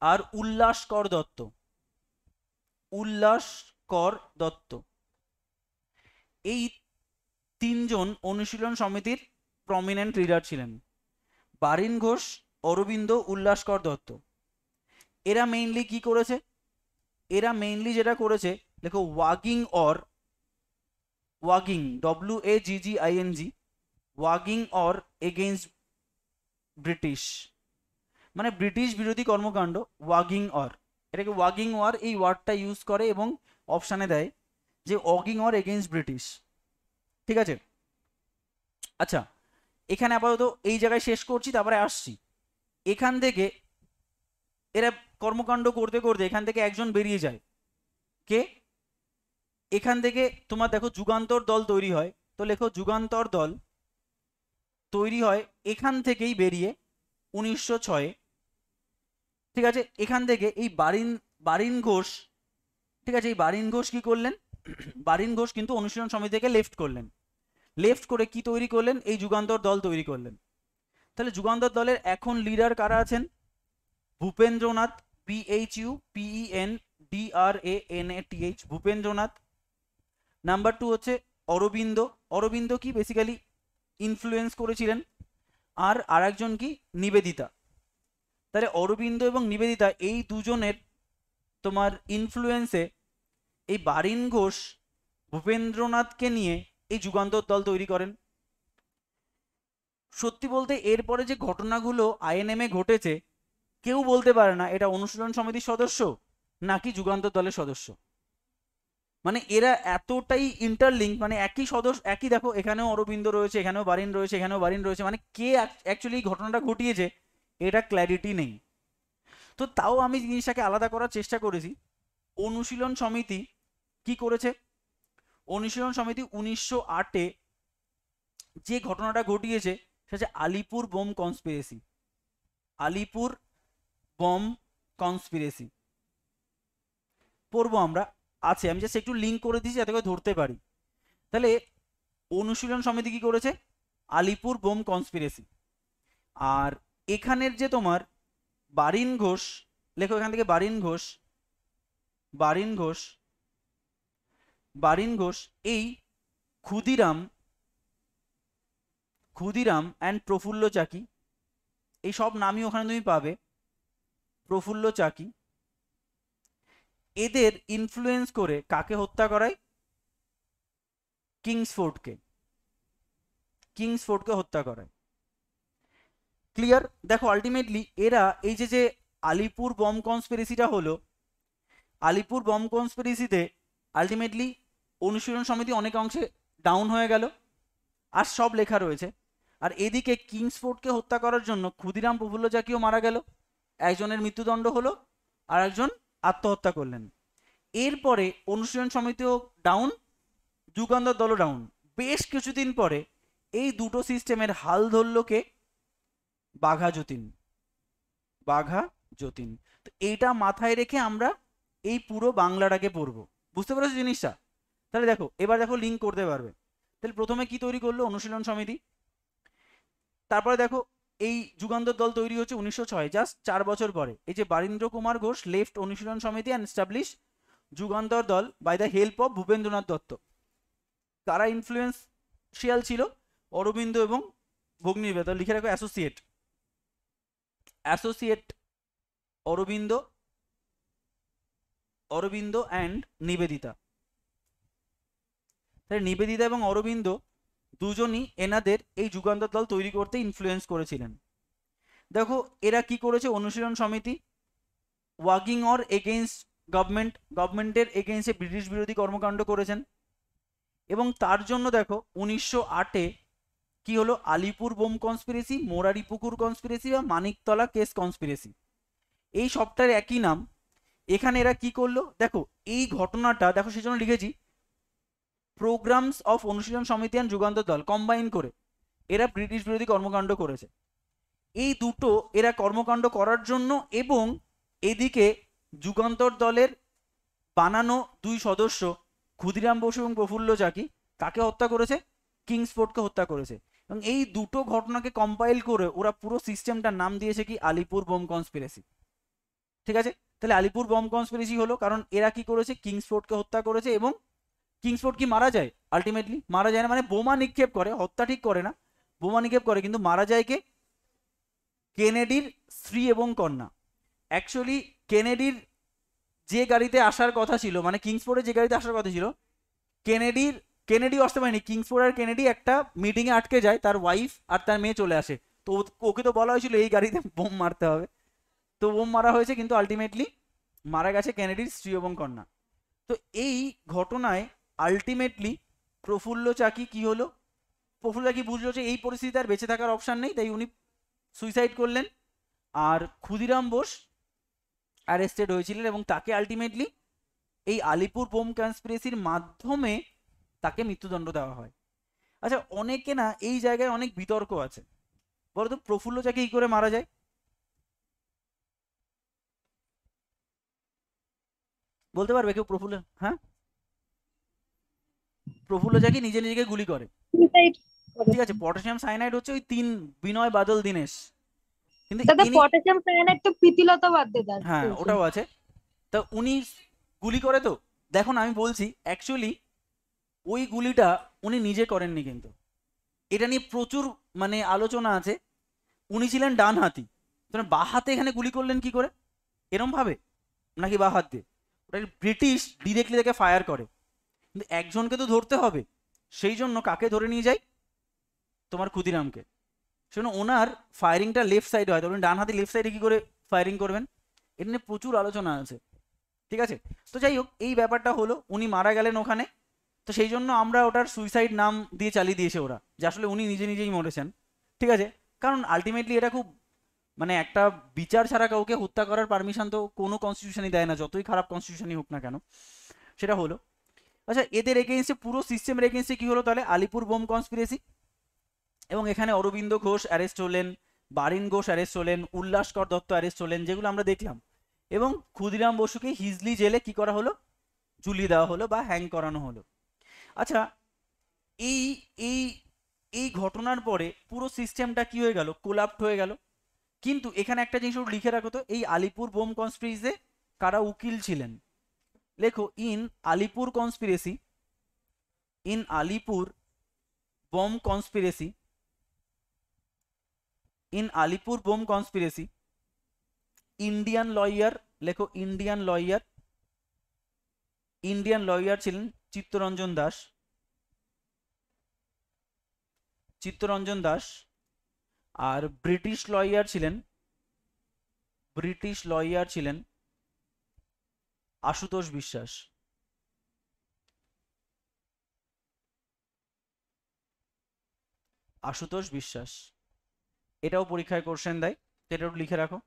আর উল্লাস কর দত্ত, উল্লাস কর দত্ত। এই তিনজন অনুশীলন সমিতির প্রমিনেন্ট লিডার ছিলেন। বারিন ঘোষ, অরবিন্দ, উল্লাস কর দত্ত। এরা মেইনলি কি করেছে? এরা মেইনলি যেটা করেছে, দেখো ওয়াগিং or, ওয়াগিং, WAGGING, ওয়াগিং or against British, মানে ব্রিটিশ বিরোধী কর্মকাণ্ড। ওয়াগিং অর, এটাকে ওয়াগিং ওয়ার এই ওয়ার্ডটা ইউজ করে এবং অপশানে দেয় যে ওয়াগিং অর এগেইনস্ট ব্রিটিশ। ঠিক আছে, আচ্ছা এখানে আপাতত এই জায়গায় শেষ করছি, তারপরে আসছি। এখান থেকে এরা কর্মকাণ্ড করতে করতে এখান থেকে একজন বেরিয়ে যায়। কে? এখান থেকে তোমার দেখো যুগান্তর দল তৈরি হয়। তো লেখো যুগান্তর দল তৈরি হয় এখান থেকেই বেরিয়ে 1906-এ। ঠিক আছে, এখান থেকে এই বারিন ঘোষ, ঠিক আছে, এই বারিন ঘোষ কি করলেন? বারিন ঘোষ কিন্তু অনুশীলন সমিতি থেকে লেফট করলেন। লেফট করে কি তৈরি করলেন? এই যুগান্তর দল তৈরি করলেন। তাহলে যুগান্তর দলের এখন লিডার কারা আছেন? ভূপেন্দ্রনাথ, PHUPENDRANATH, ভূপেন্দ্রনাথ। নাম্বার 2 হচ্ছে অরবিন্দ। অরবিন্দ কি বেসিক্যালি ইনফ্লুয়েন্স করেছিলেন। আর আরেকজন কি? নিবেদিতা। তাহলে অরবিন্দ এবং নিবেদিতা এই দুজনের তোমার ইনফ্লুয়েন্সে এই বারিন ঘোষ ভূপেন্দ্রনাথকে নিয়ে এই যুগান্তর দল তৈরি করেন। সত্যি বলতে এরপরে যে ঘটনাগুলো INM-এ ঘটেছে, কেউ বলতে পারে না এটা অনুশীলন সমিতির সদস্য নাকি যুগান্তর দলের সদস্য। মানে এরা এতটাই ইন্টারলিঙ্ক, মানে একই সদস্য, একই, দেখো এখানেও অরবিন্দ রয়েছে, এখানেও বারিন রয়েছে, এখানেও বারিন রয়েছে, মানে কে অ্যাকচুয়ালি ঘটনাটা ঘটিয়েছে এটা ক্ল্যারিটি নেই। তো তাও আমি জিনিসটাকে আলাদা করার চেষ্টা করেছি। অনুশীলন সমিতি কি করেছে? অনুশীলন সমিতি 1908-এ যে ঘটনাটা ঘটিয়েছে সেটা হচ্ছে Alipore bomb conspiracy. Alipore bomb conspiracy. পড়বো আমরা, আছে, আমি জাস্ট একটু লিঙ্ক করে দিয়েছি যাতে করে ধরতে পারি। তাহলে অনুশীলন সমিতি কি করেছে? Alipur bomb conspiracy. আর এখানের যে তোমার বারিন ঘোষ, লেখো এখান থেকে বারিন ঘোষ, বারিন ঘোষ, বারিন ঘোষ এই ক্ষুদিরাম, ক্ষুদিরাম অ্যান্ড প্রফুল্ল চাকি, এই সব নামই ওখানে তুমি পাবে, প্রফুল্ল চাকি, এদের ইনফ্লুয়েন্স করে কাকে হত্যা করায়? কিংসফোর্ডকে, কিংসফোর্ডকে হত্যা করায়। ক্লিয়ার? দেখো আলটিমেটলি এরা এই যে যে আলিপুর বম কনস্পিরেসিটা হলো, আলিপুর বম কনস্পিরেসিতে আলটিমেটলি অনুশীলন সমিতি অনেক অংশে ডাউন হয়ে গেল, আর সব লেখা রয়েছে। আর এদিকে কিংসফোর্ডকে হত্যা করার জন্য ক্ষুদিরাম প্রফুল্ল চাকিও মারা গেল, একজনের মৃত্যুদণ্ড হলো আর একজন আত্মহত্যা করলেন। এরপরে অনুশীলন সমিতিও ডাউন, যুগান্তর দলও ডাউন। বেশ কিছুদিন পরে এই দুটো সিস্টেমের হাল ধরল কে? বাঘা যতীন, বাঘা যতীন। তো এইটা মাথায় রেখে আমরা এই পুরো বাংলাটাকে পড়বো, বুঝতে পেরেছো জিনিসটা? তাহলে দেখো এবার দেখো লিঙ্ক করতে পারবে। তাহলে প্রথমে কি তৈরি করলো? অনুশীলন সমিতি। তারপরে দেখো এই যুগান্তর দল তৈরি হচ্ছে 1906, জাস্ট 4 বছর পরে। এই যে বারীন্দ্র কুমার ঘোষ লেফট অনুশীলন সমিতি and establish Jugantar Dal by the help of Bhupendranath Dutta. কারা ইনফ্লুয়েন্সিয়াল ছিল? অরবিন্দ এবং ভগ্নিবেদন। লিখে রাখো associate, associate Aurobindo, Aurobindo and Nivedita. তাহলে নিবেদিতা এবং অরবিন্দ দুজনই এনাদের এই যুগান্তর দল তৈরি করতে ইনফ্লুয়েন্স করেছিলেন। দেখো এরা কি করেছে? অনুশীলন সমিতি ওয়ার্কিং অর এগেইনস্ট গভর্নমেন্ট, গভর্নমেন্টের এগেইনস্টে ব্রিটিশ বিরোধী কর্মকাণ্ড করেছেন। এবং তার জন্য দেখো 1908-এ কি হলো? আলিপুর বোম কনস্পিরেসি, মোরারি পুকুর কনস্পিরেসি বা মানিকতলা কেস কনস্পিরেসি, এই সবটার একই নাম। এখানে এরা কি করলো দেখো, এই ঘটনাটা দেখো, সেজন্য লিখেছি প্রোগ্রামস অফ অনুশীলন সমিতি অ্যান্ড যুগান্তর দল কম্বাইন করে এরা ব্রিটিশ বিরোধী কর্মকাণ্ড করেছে। এই দুটো এরা কর্মকাণ্ড করার জন্য এবং এদিকে যুগান্তর দলের বানানো দুই সদস্য ক্ষুদিরাম বসু এবং প্রফুল্ল চাকি কাকে হত্যা করেছে? কিংসফোর্ডকে হত্যা করেছে। এবং এই দুটো ঘটনাকে কম্পাইল করে ওরা পুরো সিস্টেমটার নাম দিয়েছে কি? Alipore bomb conspiracy. ঠিক আছে? তাহলে আলিপুর বোম কনস্পিরেসি হলো কারণ এরা কি করেছে? কিংসফোর্ডকে হত্যা করেছে। এবং কিংসফোর্ড কি মারা যায়? আলটিমেটলি মারা যায় না, মানে বোমা নিক্ষেপ করে, হত্যা ঠিক করে না, বোমা নিক্ষেপ করে। কিন্তু মারা যায় কে? কেনেডির স্ত্রী এবং কন্যা। অ্যাকচুয়ালি কেনেডির যে গাড়িতে আসার কথা ছিল, মানে কিংসফোর্ডে যে গাড়িতে আসার কথা ছিল, কেনেডি আসতে পারেনি। কিংসফোর্ড আর কেনেডি একটা মিটিংয়ে আটকে যায়, তার ওয়াইফ আর তার মেয়ে চলে আসে। তো ওকে তো বলা হয়েছিল এই গাড়িতে বোম মারতে হবে, তো বোম মারা হয়েছে, কিন্তু আলটিমেটলি মারা গেছে কেনেডির স্ত্রী এবং কন্যা। তো এই ঘটনায় আলটিমেটলি প্রফুল্ল চাকি কি হলো? প্রফুল্ল চাকি বুঝলো যে এই পরিস্থিতিতে আর বেঁচে থাকার অপশান নেই, তাই উনি সুইসাইড করলেন। আর ক্ষুদিরাম বোস অ্যারেস্টেড হয়েছিলেন এবং তাকে আলটিমেটলি এই আলিপুর বোম কনস্পিরেসির মাধ্যমে তাকে মৃত্যুদণ্ড দেওয়া হয়। আচ্ছা, অনেকে না এই জায়গায় অনেক বিতর্ক আছে, বলতো প্রফুল্ল চাকি কি করে মারা যায়? বলতে পারবে কেউ? প্রফুল্ল, হ্যাঁ, প্রফুল্ল চাকি নিজে নিজেকে গুলি করে। ঠিক আছে, পটাশিয়াম সায়ানাইড হচ্ছে ওই 3 বিনয় বাদল দীনেশ, কিন্তু দাদা পটাশিয়াম সায়ানাইড তো প্রীতিলতা ওয়াদ্দেদার। হ্যাঁ ওটাও আছে। তা উনি গুলি করে। তো দেখুন আমি বলছি অ্যাকচুয়ালি ওই গুলিটা উনি নিজে করেননি, কিন্তু এটা নিয়ে প্রচুর মানে আলোচনা আছে। উনি ছিলেন ডান হাতি, বাঁ হাতে এখানে গুলি করলেন কি করে? এরম ভাবে নাকি বাঁ হাত দিয়ে? ওটা ব্রিটিশ ডিরেক্টলি তাকে ফায়ার করে, কিন্তু একজনকে তো ধরতে হবে, সেই জন্য কাকে ধরে নিয়ে যায়? তোমার ক্ষুদিরামকে। সেজন্য ওনার ফায়ারিংটা লেফট সাইডে হয়, তো উনি ডান হাতে লেফট সাইডে কি করে ফায়ারিং করবেন? এটা নিয়ে প্রচুর আলোচনা আছে। ঠিক আছে, তো যাই হোক এই ব্যাপারটা হলো, উনি মারা গেলেন ওখানে। তো সেই জন্য আমরা ওটার সুইসাইড নাম দিয়ে চালিয়ে দিয়েছে ওরা, যে আসলে উনি নিজে নিজেই মরেছেন। ঠিক আছে, কারণ আলটিমেটলি এটা খুব মানে একটা বিচার ছাড়া কাউকে হত্যা করার পারমিশন তো কোনো কনস্টিটিউশনই দেয় না, যতই খারাপ কনস্টিটিউশনই হোক না কেন। সেটা হলো। আচ্ছা, এদের এগেইনস্টে, পুরো সিস্টেমের এগেইনস্টে কি হলো তাহলে? Alipore bomb conspiracy. এবং এখানে অরবিন্দ ঘোষ অ্যারেস্ট হলেন, বারিন ঘোষ অ্যারেস্ট হলেন, উল্লাসকর দত্ত অ্যারেস্ট হলেন, যেগুলো আমরা দেখলাম। এবং ক্ষুদিরাম বসুকে হিজলি জেলে কি করা হলো, ঝুলিয়ে দেওয়া হলো বা হ্যাং করানো হলো। আচ্ছা, এই এই এই ঘটনার পরে পুরো সিস্টেমটা কি হয়ে গেল, কোলাপ্ট হয়ে গেল। কিন্তু এখানে একটা জিনিস ওর লিখে রাখো তো, এই আলিপুর বোম কনস্পিরেসিতে কারা উকিল ছিলেন, লেখো in Alipore conspiracy, in Alipore bomb conspiracy, in Alipore bomb conspiracy Indian lawyer, লেখো ইন্ডিয়ান লয়ার, ইন্ডিয়ান লয়ার ছিলেন চিত্তরঞ্জন দাস, চিত্তরঞ্জন দাস। আর ব্রিটিশ লয়ার ছিলেন, ব্রিটিশ লয়ার ছিলেন আশুতোষ বিশ্বাস। আশুতোষ বিশ্বাস, এটাও পরীক্ষায় কোশ্চেন দেয়, তো এটাও লিখে রাখো।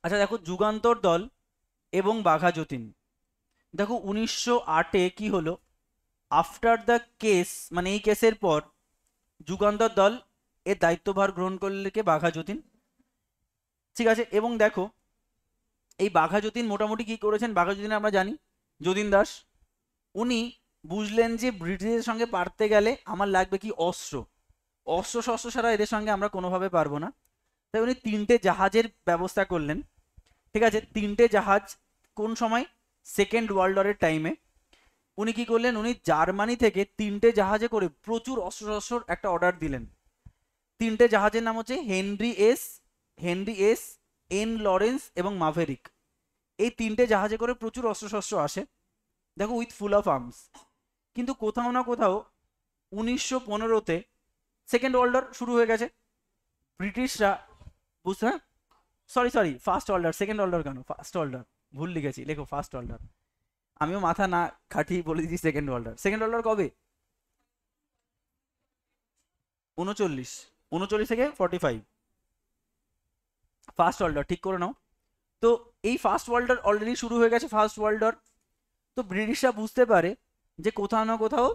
আচ্ছা দেখো, যুগান্তর দল এবং বাঘা যতীন, দেখো 1908-এ কি হলো, আফটার দ্য কেস, মানে এই কেসের পর যুগান্তর দল এর দায়িত্বভার গ্রহণ করলে কে, বাঘা যতীন। ঠিক আছে, এবং দেখো এই বাঘা যতীন মোটামুটি কি করেছেন, বাঘা যতীন আমরা জানি যতীন দাস, উনি বুঝলেন যে ব্রিটিশের সঙ্গে পারতে গেলে আমার লাগবে কি, অস্ত্র, অস্ত্র শস্ত্র ছাড়া এদের সঙ্গে আমরা কোনোভাবে পারবো না। তাই উনি 3টে জাহাজের ব্যবস্থা করলেন। ঠিক আছে, 3টে জাহাজ, কোন সময়, সেকেন্ড ওয়ার্ল্ড ওয়ারের টাইমে। উনি কি করলেন, উনি জার্মানি থেকে 3টে জাহাজে করে প্রচুর অস্ত্র শস্ত্রর একটা অর্ডার দিলেন। 3টে জাহাজের নাম হচ্ছে হেনরি এস, এন লরেন্স এবং মাভেরিক। এই 3টে জাহাজে করে প্রচুর অস্ত্রশস্ত্র আসে, দেখো উইথ ফুল অফ আর্মস। কিন্তু কোথাও না কোথাও 1915-তে সেকেন্ড ওয়ার্ল্ড ওয়ার শুরু হয়ে গেছে। ব্রিটিশরা বুঝতে, sorry first world war, second world war কেন, ফার্স্ট ওয়ার্ল্ড ওয়ার ভুল লিখেছি, লেখো ফার্স্ট ওয়ার্ল্ড ওয়ার। আমিও মাথা না খাটিয়ে বলে দিচ্ছি second world war. Second world war কবে, 39 থেকে 45। ফার্স্ট ওয়ার্ল্ড ওয়ার ঠিক করে নাও। তো এই ফার্স্ট ওয়ার্ল্ড ওয়ার অলরেডি শুরু হয়ে গেছে, ফার্স্ট ওয়ার্ল্ড ওয়ার। তো ব্রিটিশরা বুঝতে পারে যে কোথাও না কোথাও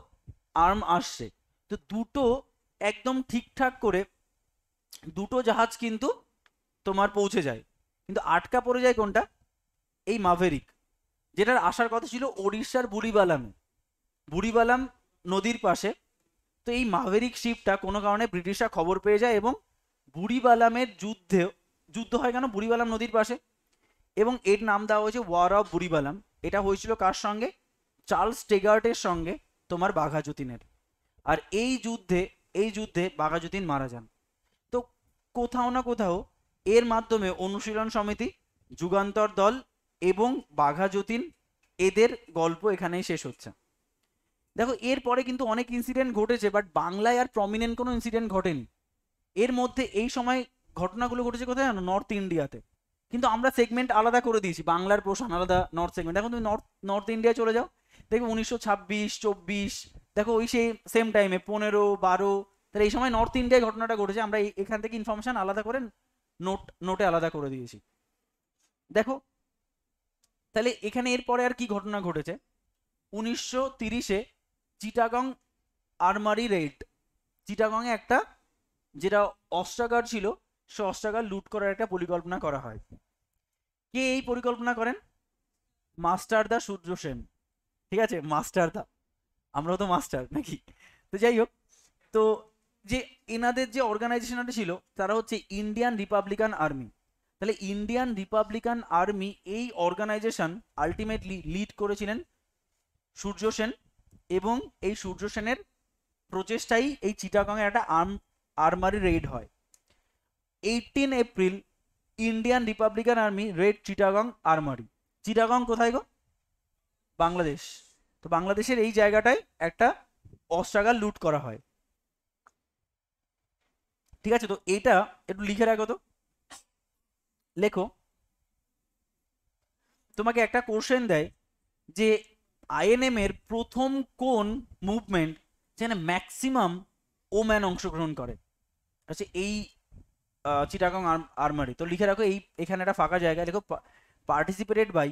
আর্ম আসছে, তো দুটো একদম ঠিকঠাক করে দুটো জাহাজ কিন্তু তোমার পৌঁছে যায়, কিন্তু আটকা পড়ে যায় কোনটা, এই মাভেরিক, যেটার আসার কথা ছিল ওড়িশার বুড়িবালামে, বুড়িবালাম নদীর পাশে। তো এই মাভেরিক শিপটা কোনো কারণে ব্রিটিশরা খবর পেয়ে যায় এবং বুড়িবালামের যুদ্ধ হয় কেন, বুড়িবালাম নদীর পাশে, এবং এর নাম দেওয়া হয়েছে ওয়ার অফ বুড়িবালাম। এটা হয়েছিল কার সঙ্গে, চার্লস টেগার্টের সঙ্গে তোমার বাঘা যতীনের। আর এই যুদ্ধে বাঘা যতীন মারা যান। তো কোথাও না কোথাও এর মাধ্যমে অনুশীলন সমিতি, যুগান্তর দল এবং বাঘা যতীন, এদের গল্প এখানেই শেষ হচ্ছে। দেখো এরপরে কিন্তু অনেক ইনসিডেন্ট ঘটেছে, বাট বাংলায় আর প্রমিনেন্ট কোনো ইনসিডেন্ট ঘটেনি। এর মধ্যে এই সময় ঘটনাগুলো ঘটেছে কোথায় জানো, নর্থ ইন্ডিয়াতে। কিন্তু আমরা সেগমেন্ট আলাদা করে দিয়েছি, বাংলার পোর্শন আলাদা, নর্থ সেগমেন্ট। এখন তুমি নর্থ ইন্ডিয়ায় চলে যাও, দেখো 1926-24, দেখো ওই সেই সেম টাইমে 15-12, তাহলে এই সময় নর্থ ইন্ডিয়ায় ঘটনাটা ঘটেছে। আমরা এখান থেকে ইনফরমেশন আলাদা করে নোটে আলাদা করে দিয়েছি। দেখো তাহলে এখানে এরপরে আর কি ঘটনা ঘটেছে, 1930-এ চিটাগং আর্মারি রেড, চিটাগংয়ে একটা যেটা অস্ত্রাগার ছিল, সে অস্ত্রাগার লুট করার একটা পরিকল্পনা করা হয়। কে এই পরিকল্পনা করেন, মাস্টার দা সূর্য সেন। ঠিক আছে, মাস্টার দা, আমরাও তো মাস্টার নাকি। তো যাই হোক, তো যে এনাদের যে অর্গানাইজেশনটা ছিল তারা হচ্ছে ইন্ডিয়ান রিপাবলিকান আর্মি। তাহলে ইন্ডিয়ান রিপাবলিকান আর্মি এই অর্গানাইজেশন আলটিমেটলি লিড করেছিলেন সূর্য সেন, এবং এই সূর্য সেনের প্রচেষ্টাই এই চিটাগংয়ে একটা আর্মারি রেড হয়। 18 April Indian Republican army raid Chittagong armoury. Chittagong কোথায় গো, বাংলাদেশ। তো বাংলাদেশের এই জায়গাটায় একটা অস্ত্রাগার লুট করা হয়। ঠিক আছে, তো এইটা একটু লিখে রাখো তো, লেখো। তোমাকে একটা কোশ্চেন দেয় যে আইএনএম এর প্রথম কোন মুভমেন্ট যেখানে ম্যাক্সিমাম ওম্যান অংশগ্রহণ করে, আচ্ছা এই চিটাগং আর্মারি। তো লিখে রাখো, এই এখানে একটা ফাঁকা জায়গা, লেখো participated by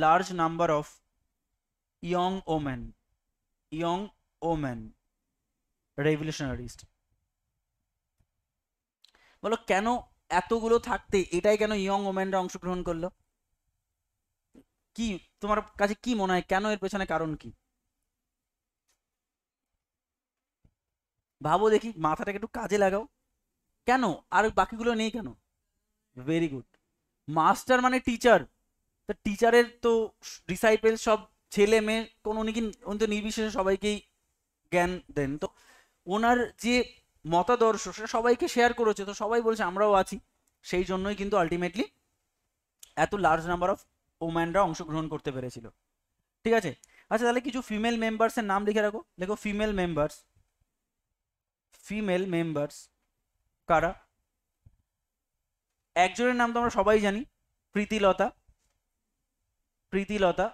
large number of young women, young women revolutionarist. বলো কেন এতগুলো থাকতে এটাই কেন ইয়ং ওমেনরা অংশগ্রহণ করলো? কি তোমার কাছে কি মনে হয়, কেন এর পেছনে কারণ কি? ভাবো দেখি, মাথাটাকে একটু কাজে লাগাও। কেন আর বাকিগুলো নেই কেন? Very good. মাস্টার মানে টিচার, তা টিচারের তো ডিসাইপেল সব ছেলে মেয়ে, কোনো উনি তো নির্বিশেষে সবাইকেই জ্ঞান দেন, তো ওনার যে মতাদর্শ সেটা সবাইকে শেয়ার করেছে, তো সবাই বলছে আমরাও আছি। সেই জন্যই কিন্তু আলটিমেটলি এত লার্জ নাম্বার অফ ওম্যানরা অংশগ্রহণ করতে পেরেছিল। ঠিক আছে, আচ্ছা তাহলে কিছু ফিমেল মেম্বার্সের নাম লিখে রাখো। লেখো ফিমেল মেম্বার্স। ফিমেল মেম্বার্স কারা? একজনের নাম তো আমরা সবাই জানি, প্রীতিলতা। প্রীতিলতা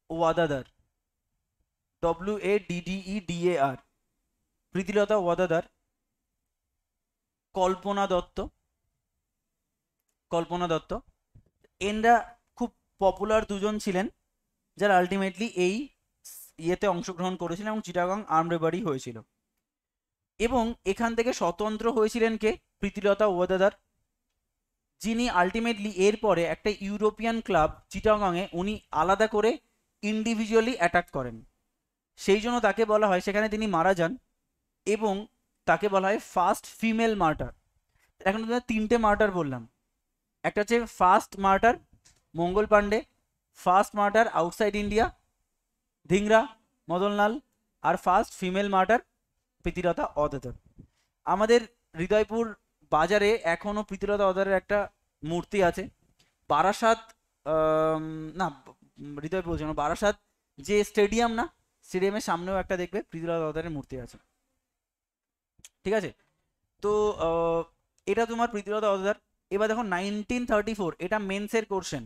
ওয়াদাদার, WADDEDAR, প্রীতিলতা ওয়াদাদার। কল্পনা দত্ত, কল্পনা দত্ত। এনরা খুব পপুলার দুজন ছিলেন, যারা আলটিমেটলি এই ইয়েতে অংশগ্রহণ করেছিলেন এবং চিটাগং আর্ম রেবারি হয়েছিল। এবং এখান থেকে স্বতন্ত্র হয়েছিলেন কে? প্রীতিলতা ওয়াদাদার, যিনি আলটিমেটলি এরপরে একটা ইউরোপিয়ান ক্লাব চিটাগংয়ে উনি আলাদা করে ইন্ডিভিজুয়ালি অ্যাটাক করেন। সেই জন্য তাকে বলা হয়, সেখানে তিনি মারা যান এবং তাকে বলা হয় ফার্স্ট ফিমেল মার্টার। এখন তোমাদের তিনটে মার্টার বললাম, একটা হচ্ছে first martyr Mangal Pandey, first martyr outside India Dhingra Madanlal, আর first female martyr Pritilata Waddedar. আমাদের হৃদয়পুর বাজারে এখনো প্রীতিলতা ওয়াদাদারের একটা মূর্তি আছে। বারাসাত না, হৃদয়পুর বলছি না, বারাসাত যে স্টেডিয়াম না, স্টেডিয়ামের সামনেও একটা দেখবে প্রীতিলতা ওয়াদাদারের মূর্তি আছে। ঠিক আছে, তো এটা তোমার প্রীতিলতা ওয়াদাদার। এবার দেখো 1934, এটা মেন্সের কোশ্চেন,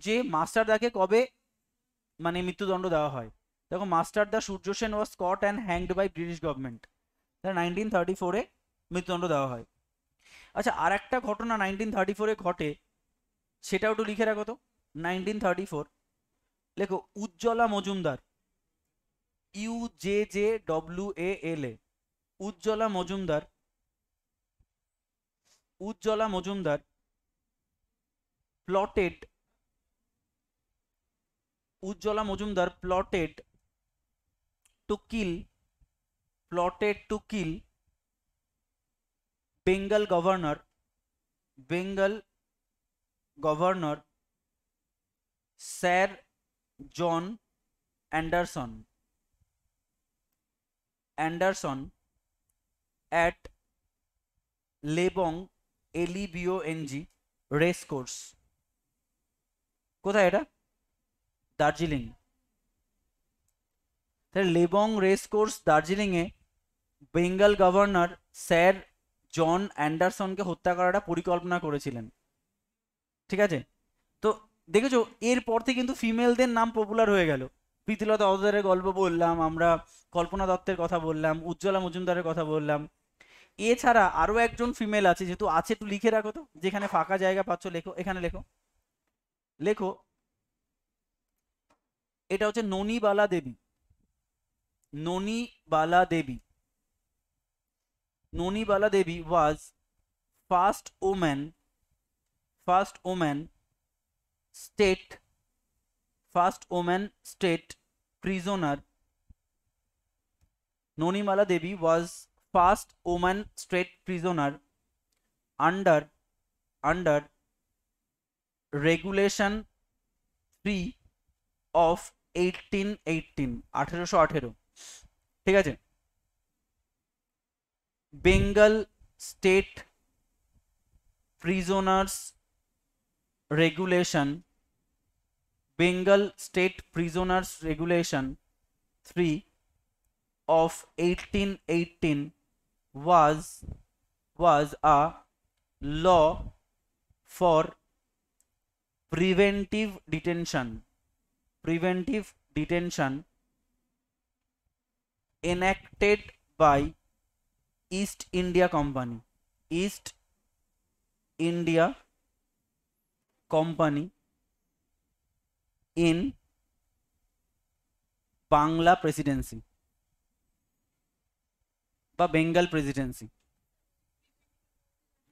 যে মাস্টারদাকে কবে মানে মৃত্যুদণ্ড দেওয়া হয়। দেখো, Masterda Surya Sen was caught and hanged by British government, 1934-এ মৃত্যুদণ্ড দেওয়া হয়। আচ্ছা, আর একটা ঘটনা 1934-এ ঘটে, সেটাও একটু লিখে রাখো তো। 1934 লেখো Ujjwala Majumdar, UJJWALA, Ujjwala Majumdar. Ujjwala Majumdar plotted, Ujjwala Majumdar plotted to kill, plotted to kill Bengal governor, Bengal governor Sir John Anderson, Anderson at Lebong, LEBONG race course। কোথায় এটা? দার্জিলিং। তাহলে লেবং রেস কোর্স দার্জিলিংয়ে বেঙ্গল গভর্নর স্যার জন অ্যান্ডারসনকে হত্যা করাটা পরিকল্পনা করেছিলেন। ঠিক আছে, তো দেখেছো এরপর থেকে কিন্তু ফিমেলদের নাম পপুলার হয়ে গেল। প্রীতিলতা ওয়াদাদারের গল্প বললাম আমরা, কল্পনা দত্তের কথা বললাম, উজ্জ্বলা মজুমদারের কথা বললাম। এছাড়া আরও একজন ফিমেল আছে, যেহেতু আছে একটু লিখে রাখো তো, যেখানে ফাঁকা জায়গা পাচ্ছ লেখো, এখানে লেখো। লেখো, এটা হচ্ছে Nanibala Devi. Nanibala Devi, Nanibala Devi was first woman, first woman state, first woman state prisoner. Nanibala Devi was first woman state prisoner under regulation 3 of 1818, 1818। ঠিক আছে, Bengal state prisoners regulation, Bengal state prisoners regulation 3 of 1818 was a law for preventive detention enacted by East India Company, East India Company in Bangla presidency বা Bengal presidency.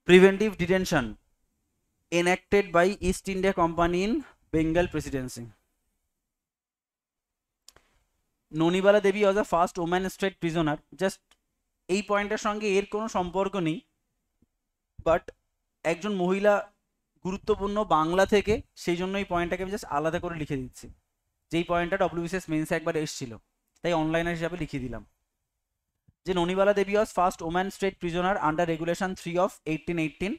Preventive detention enacted by East India Company in Bengal Presidency. ননিবালা দেবী was a first woman state prisoner. Just এই পয়েন্টের সঙ্গে এর কোনো সম্পর্ক নেই, বাট একজন মহিলা গুরুত্বপূর্ণ বাংলা থেকে, সেই জন্য এই পয়েন্টটাকে আমি জাস্ট আলাদা করে লিখে দিচ্ছি। যেই পয়েন্টটা ডব্লিউবিসিএস মেন্সে একবার এসেছিল, তাই অনলাইনার হিসাবে লিখে দিলাম যে ননিবালা দেবী was first woman state prisoner under Regulation 3 of 1818.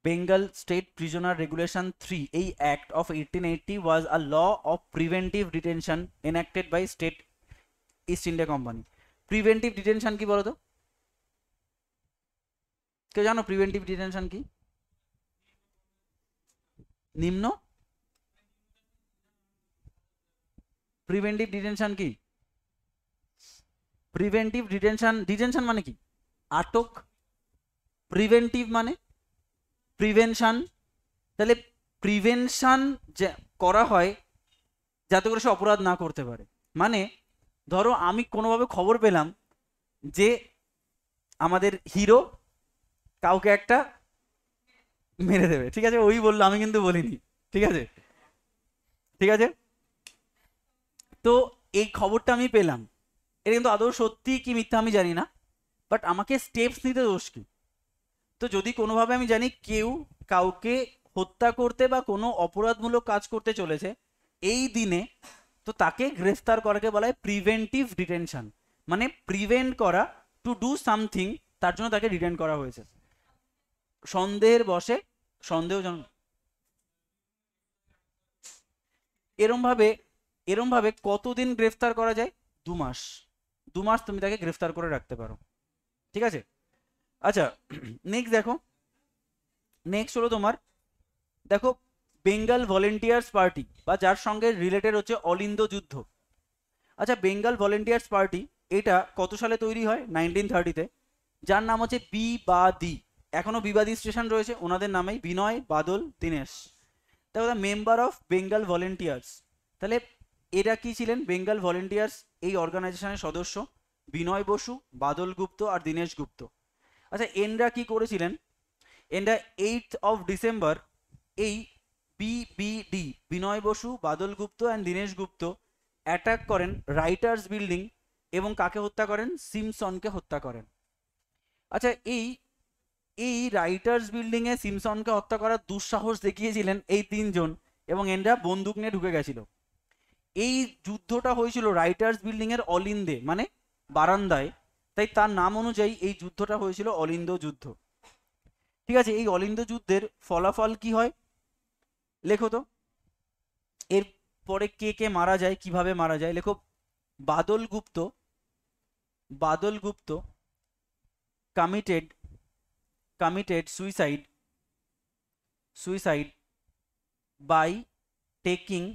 Bengal State Prisoner Regulation 3 এই Act of 1880 was a law of preventive detention enacted by State East India Company. Preventive detention কি বলো তো? কেউ জানো প্রিভেন্টিভ ডিটেনশন কি? নিম্ন প্রিভেন্টিভ ডিটেনশন কি? Preventive detention, detention মানে কি? আটক। প্রিভেন্টিভ মানে প্রিভেনশন। তাহলে প্রিভেনশন করা হয় যাতে করে সে অপরাধ না করতে পারে। মানে ধরো আমি কোনোভাবে খবর পেলাম যে আমাদের হিরো কাউকে একটা মেরে দেবে, ঠিক আছে, ওই বললো, আমি কিন্তু বলিনি, ঠিক আছে, ঠিক আছে। তো এই খবরটা আমি পেলাম, এটা কিন্তু আদৌ সত্যি কি মিথ্যা আমি জানি না, বাট আমাকে স্টেপস নিতে দোষ কি? তো যদি কোনোভাবে আমি জানি কেউ কাউকে হত্যা করতে বা কোনো অপরাধমূলক কাজ করতে চলেছে এই দিনে, তো তাকে গ্রেফতার করাকে বলা হয় প্রিভেন্টিভ ডিটেনশন। মানে প্রিভেন্ট করা, টু ডু সামথিং, তার জন্য তাকে ডিটেন করা হয়েছে সন্দেহের বশে, সন্দেহজনক। এরম ভাবে কতদিন গ্রেফতার করা যায়? 2 মাস। 2 মাস তুমি তাকে গ্রেফতার করে রাখতে পারো, ঠিক আছে। আচ্ছা, নেক্সট দেখো, নেক্সট হলো তোমার, দেখো বেঙ্গল ভলেন্টিয়ার্স পার্টি, বা যার সঙ্গে রিলেটেড হচ্ছে অলিন্দ যুদ্ধ। আচ্ছা, বেঙ্গল ভলেন্টিয়ার্স পার্টি এটা কত সালে তৈরি হয়? 1930-তে। যার নাম হচ্ছে বিবাদী, এখনো বিবাদী স্টেশন রয়েছে ওনাদের নামেই, বিনয়, বাদল, দীনেশ। দেখো the member of Bengal volunteers, তাহলে এরা কি ছিলেন? বেঙ্গল ভলেন্টিয়ার্স এই অর্গানাইজেশনের সদস্য বিনয় বসু, বাদল গুপ্ত আর দীনেশ গুপ্ত। আচ্ছা, এনরা কি করেছিলেন? এনরা 8th of December এই BBD Binoy Basu, Badal Gupta and Dinesh Gupta attack করেন রাইটার্স বিল্ডিং, এবং কাকে হত্যা করেন? সিমসনকে হত্যা করেন। আচ্ছা, এই রাইটার্স বিল্ডিং এ সিমসনকে হত্যা করার দুঃসাহস দেখিয়েছিলেন এই 3 জন, এবং এনরা বন্দুক নিয়ে ঢুকে গেছিল। এই যুদ্ধটা হয়েছিল রাইটার্স বিল্ডিং এর অলিন্দে, মানে বারান্দায়, তাই তার নাম অনুযায়ী এই যুদ্ধটা হয়েছিল অলিন্দ যুদ্ধ, ঠিক আছে। এই অলিন্দ যুদ্ধের ফলাফল কি হয় লেখো তো। এর পরে কে কে মারা যায়, কিভাবে মারা যায় লেখো। বাদল গুপ্ত committed suicide by taking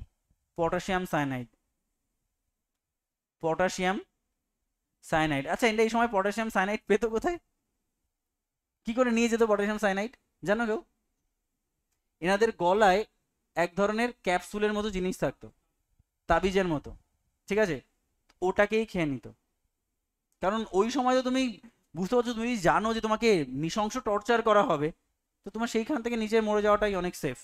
potassium cyanide। আচ্ছা, এটা এই সময় পটাশিয়াম সায়ানাইড পেতো কোথায়? কি করে নিয়ে যেত পটাশিয়াম সায়ানাইড জানো কেউ? এনাদের গলায় এক ধরনের ক্যাপসুলের মতো জিনিস থাকতো, তাবিজের মতো, ঠিক আছে, ওটাকেই খেয়ে নিত। কারণ ওই সময় তো তুমি বুঝতে পারছো, তুমি জানো যে তোমাকে নৃশংস টর্চার করা হবে, তো তোমার সেইখান থেকে নিচে মরে যাওয়াটাই অনেক safe.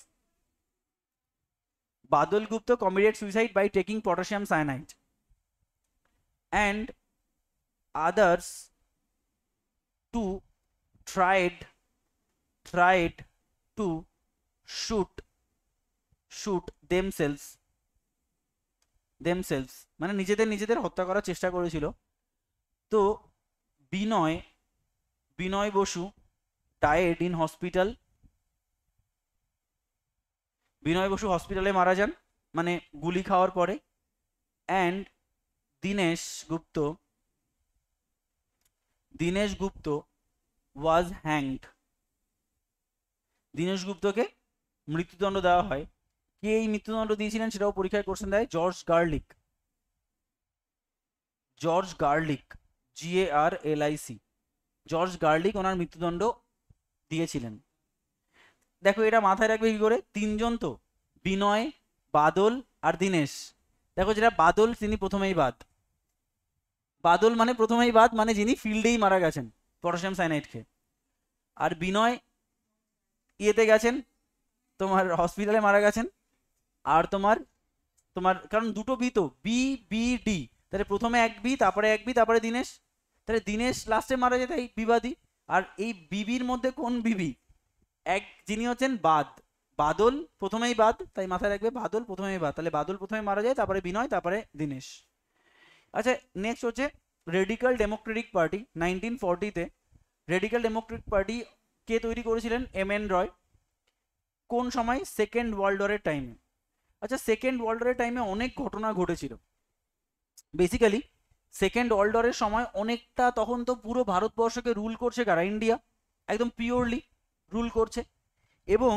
Badal Gupta committed suicide by taking potassium cyanide and others to tried to shoot themselves, মানে নিজেদের হত্যা করার চেষ্টা করেছিল। তো বিনয় বসু died in hospital, বিনয় বসু হসপিটালে মারা যান, মানে গুলি খাওয়ার পরে। And Dinesh Gupta was hanged, Dinesh গুপ্তকে মৃত্যুদণ্ড দেওয়া হয়। কে এই মৃত্যুদণ্ড দিয়েছিলেন সেটাও পরীক্ষায় কোশ্চেন দেয়। George Garlic, GARLIC, George Garlic ওনার মৃত্যুদণ্ড দিয়েছিলেন। দেখো এটা মাথায় রাখবে কি করে, 3 জন তো, বিনয়, বাদল আর দীনেশ, দেখো যেটা বাদল, তিনি প্রথমেই বাদ, বাদল মানে প্রথমেই বাদ মানে যিনি ফিল্ডেই মারা গেছেন পটাশিয়াম সাইনাইড খেয়ে। আর বিনয় ইয়েতে গেছেন, তোমার হসপিটালে মারা গেছেন। আর তোমার তোমার কারণ দুটো বি তো, বি বি ডি, তাহলে প্রথমে এক বি, তারপরে এক বি, তারপরে দীনেশ, তাহলে দীনেশ লাস্টে মারা যেত এই বিবাদী। আর এই বিবির মধ্যে কোন বিবি? এক যিনি হচ্ছেন বাদ, বাদল প্রথমেই বাদ, তাই মাথায় রাখবে বাদল প্রথমেই বাদ, তাহলে বাদল প্রথমে মারা যায়, তারপরে বিনয়, তারপরে দীনেশ। আচ্ছা নেক্সট হচ্ছে রেডিক্যাল ডেমোক্রেটিক পার্টি। 1940-তে রেডিক্যাল ডেমোক্রেটিক পার্টি কে তৈরি করেছিলেন? এম.এন. রয়। কোন সময়? সেকেন্ড ওয়ার্ল্ড ওয়ারের টাইমে। আচ্ছা সেকেন্ড ওয়ার্ল্ড ওয়ারের টাইমে অনেক ঘটনা ঘটেছিল। বেসিক্যালি সেকেন্ড ওয়ার্ল্ড ওয়ারের সময় অনেকটা, তখন তো পুরো ভারতবর্ষকে রুল করছে কারা? ইন্ডিয়া, একদম পিওরলি রুল করছে। এবং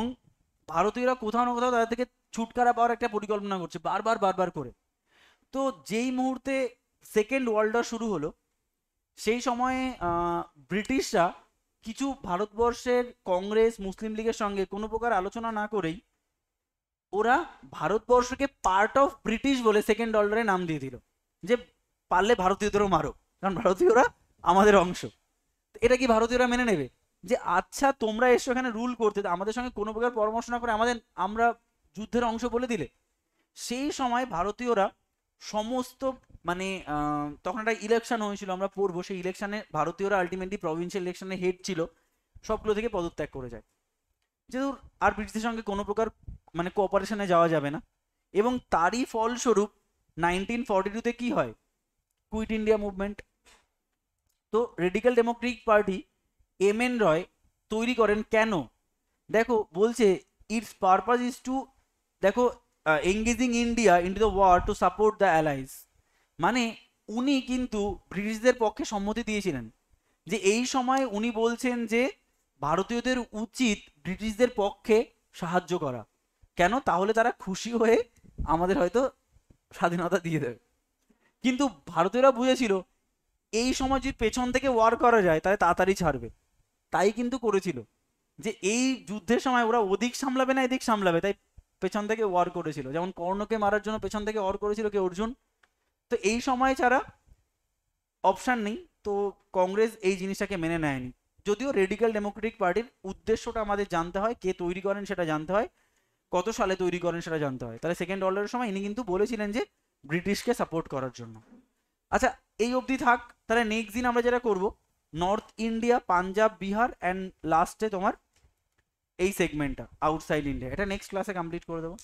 ভারতীয়রা কোথাও না কোথাও তাদের থেকে ছুটকারা পাওয়ার একটা পরিকল্পনা করছে বারবার বারবার করে। তো যেই মুহূর্তে সেকেন্ড ওয়ার্ল্ড ওয়ার শুরু হলো, সেই সময়ে ব্রিটিশরা কিছু ভারতবর্ষের কংগ্রেস মুসলিম লীগের সঙ্গে কোনো প্রকার আলোচনা না করেই ওরা ভারতবর্ষকে পার্ট অফ ব্রিটিশ বলে সেকেন্ড ওয়ার্ল্ড ওয়ারে নাম দিয়ে দিল, যে পারলে ভারতীয়দেরও মারো, কারণ ভারতীয়রা আমাদের অংশ। এটা কি ভারতীয়রা মেনে নেবে? যে আচ্ছা তোমরা এসো এখানে রুল করতে, আমাদের সঙ্গে কোনো প্রকার পরামর্শ না করে আমরা যুদ্ধের অংশ বলে দিলে? সেই সময় ভারতীয়রা সমস্ত মানে তখন একটা ইলেকশন হয়েছিল, আমরা পড়বো, সেই ইলেকশনে ভারতীয়রা আলটিমেটলি প্রভিন্সিয়াল ইলেকশনে হেড ছিল, সবগুলো থেকে পদত্যাগ করে যায়, যেহেতু আর ব্রিটিশদের সঙ্গে কোনো প্রকার মানে কোঅপারেশনে যাওয়া যাবে না। এবং তারই ফলস্বরূপ 1942-তে কি হয়? Quit India movement. তো radical democratic party M N. Roy তৈরি করেন কেন? দেখো বলছে ইটস পারপাস ইজ টু, দেখো engaging India into the war to support the allies. মানে উনি কিন্তু ব্রিটিশদের পক্ষে সম্মতি দিয়েছিলেন, যে এই সময় উনি বলছেন যে ভারতীয়দের উচিত ব্রিটিশদের পক্ষে সাহায্য করা। কেন? তাহলে তারা খুশি হয়ে আমাদের হয়তো স্বাধীনতা দিয়ে দেবে। কিন্তু ভারতীয়রা বুঝেছিল এই সময় যদি পেছন থেকে ওয়ার করা যায় তাহলে তাড়াতাড়ি ছাড়বে, তাই কিন্তু করেছিল যে এই যুদ্ধের সময় ওরা ওদিক সামলাবে না এদিক সামলাবে, তাই পেছন থেকে ওয়ার করেছিল। যেমন কর্ণকে মারার জন্য পেছন থেকে ওয়ার করেছিল কে? অর্জুন। তো এই সময় ছাড়া অপশান নেই, তো কংগ্রেস এই জিনিসটাকে মেনে নেয়নি। যদিও রেডিক্যাল ডেমোক্রেটিক পার্টির উদ্দেশ্যটা আমাদের জানতে হয়, কে তৈরি করেন সেটা জানতে হয়, কত সালে তৈরি করেন সেটা জানতে হয়। তাহলে সেকেন্ড ওয়ার্ল্ড ওয়ারের সময় ইনি কিন্তু বলেছিলেন যে ব্রিটিশকে সাপোর্ট করার জন্য। আচ্ছা এই অবধি থাক। তাহলে নেক্সট দিন আমরা যেটা করব, north India, Punjab, Bihar and লাস্টে তোমার এই সেগমেন্টটা আউটসাইড ইন্ডিয়া, এটা নেক্সট ক্লাসে কমপ্লিট করে দেবো।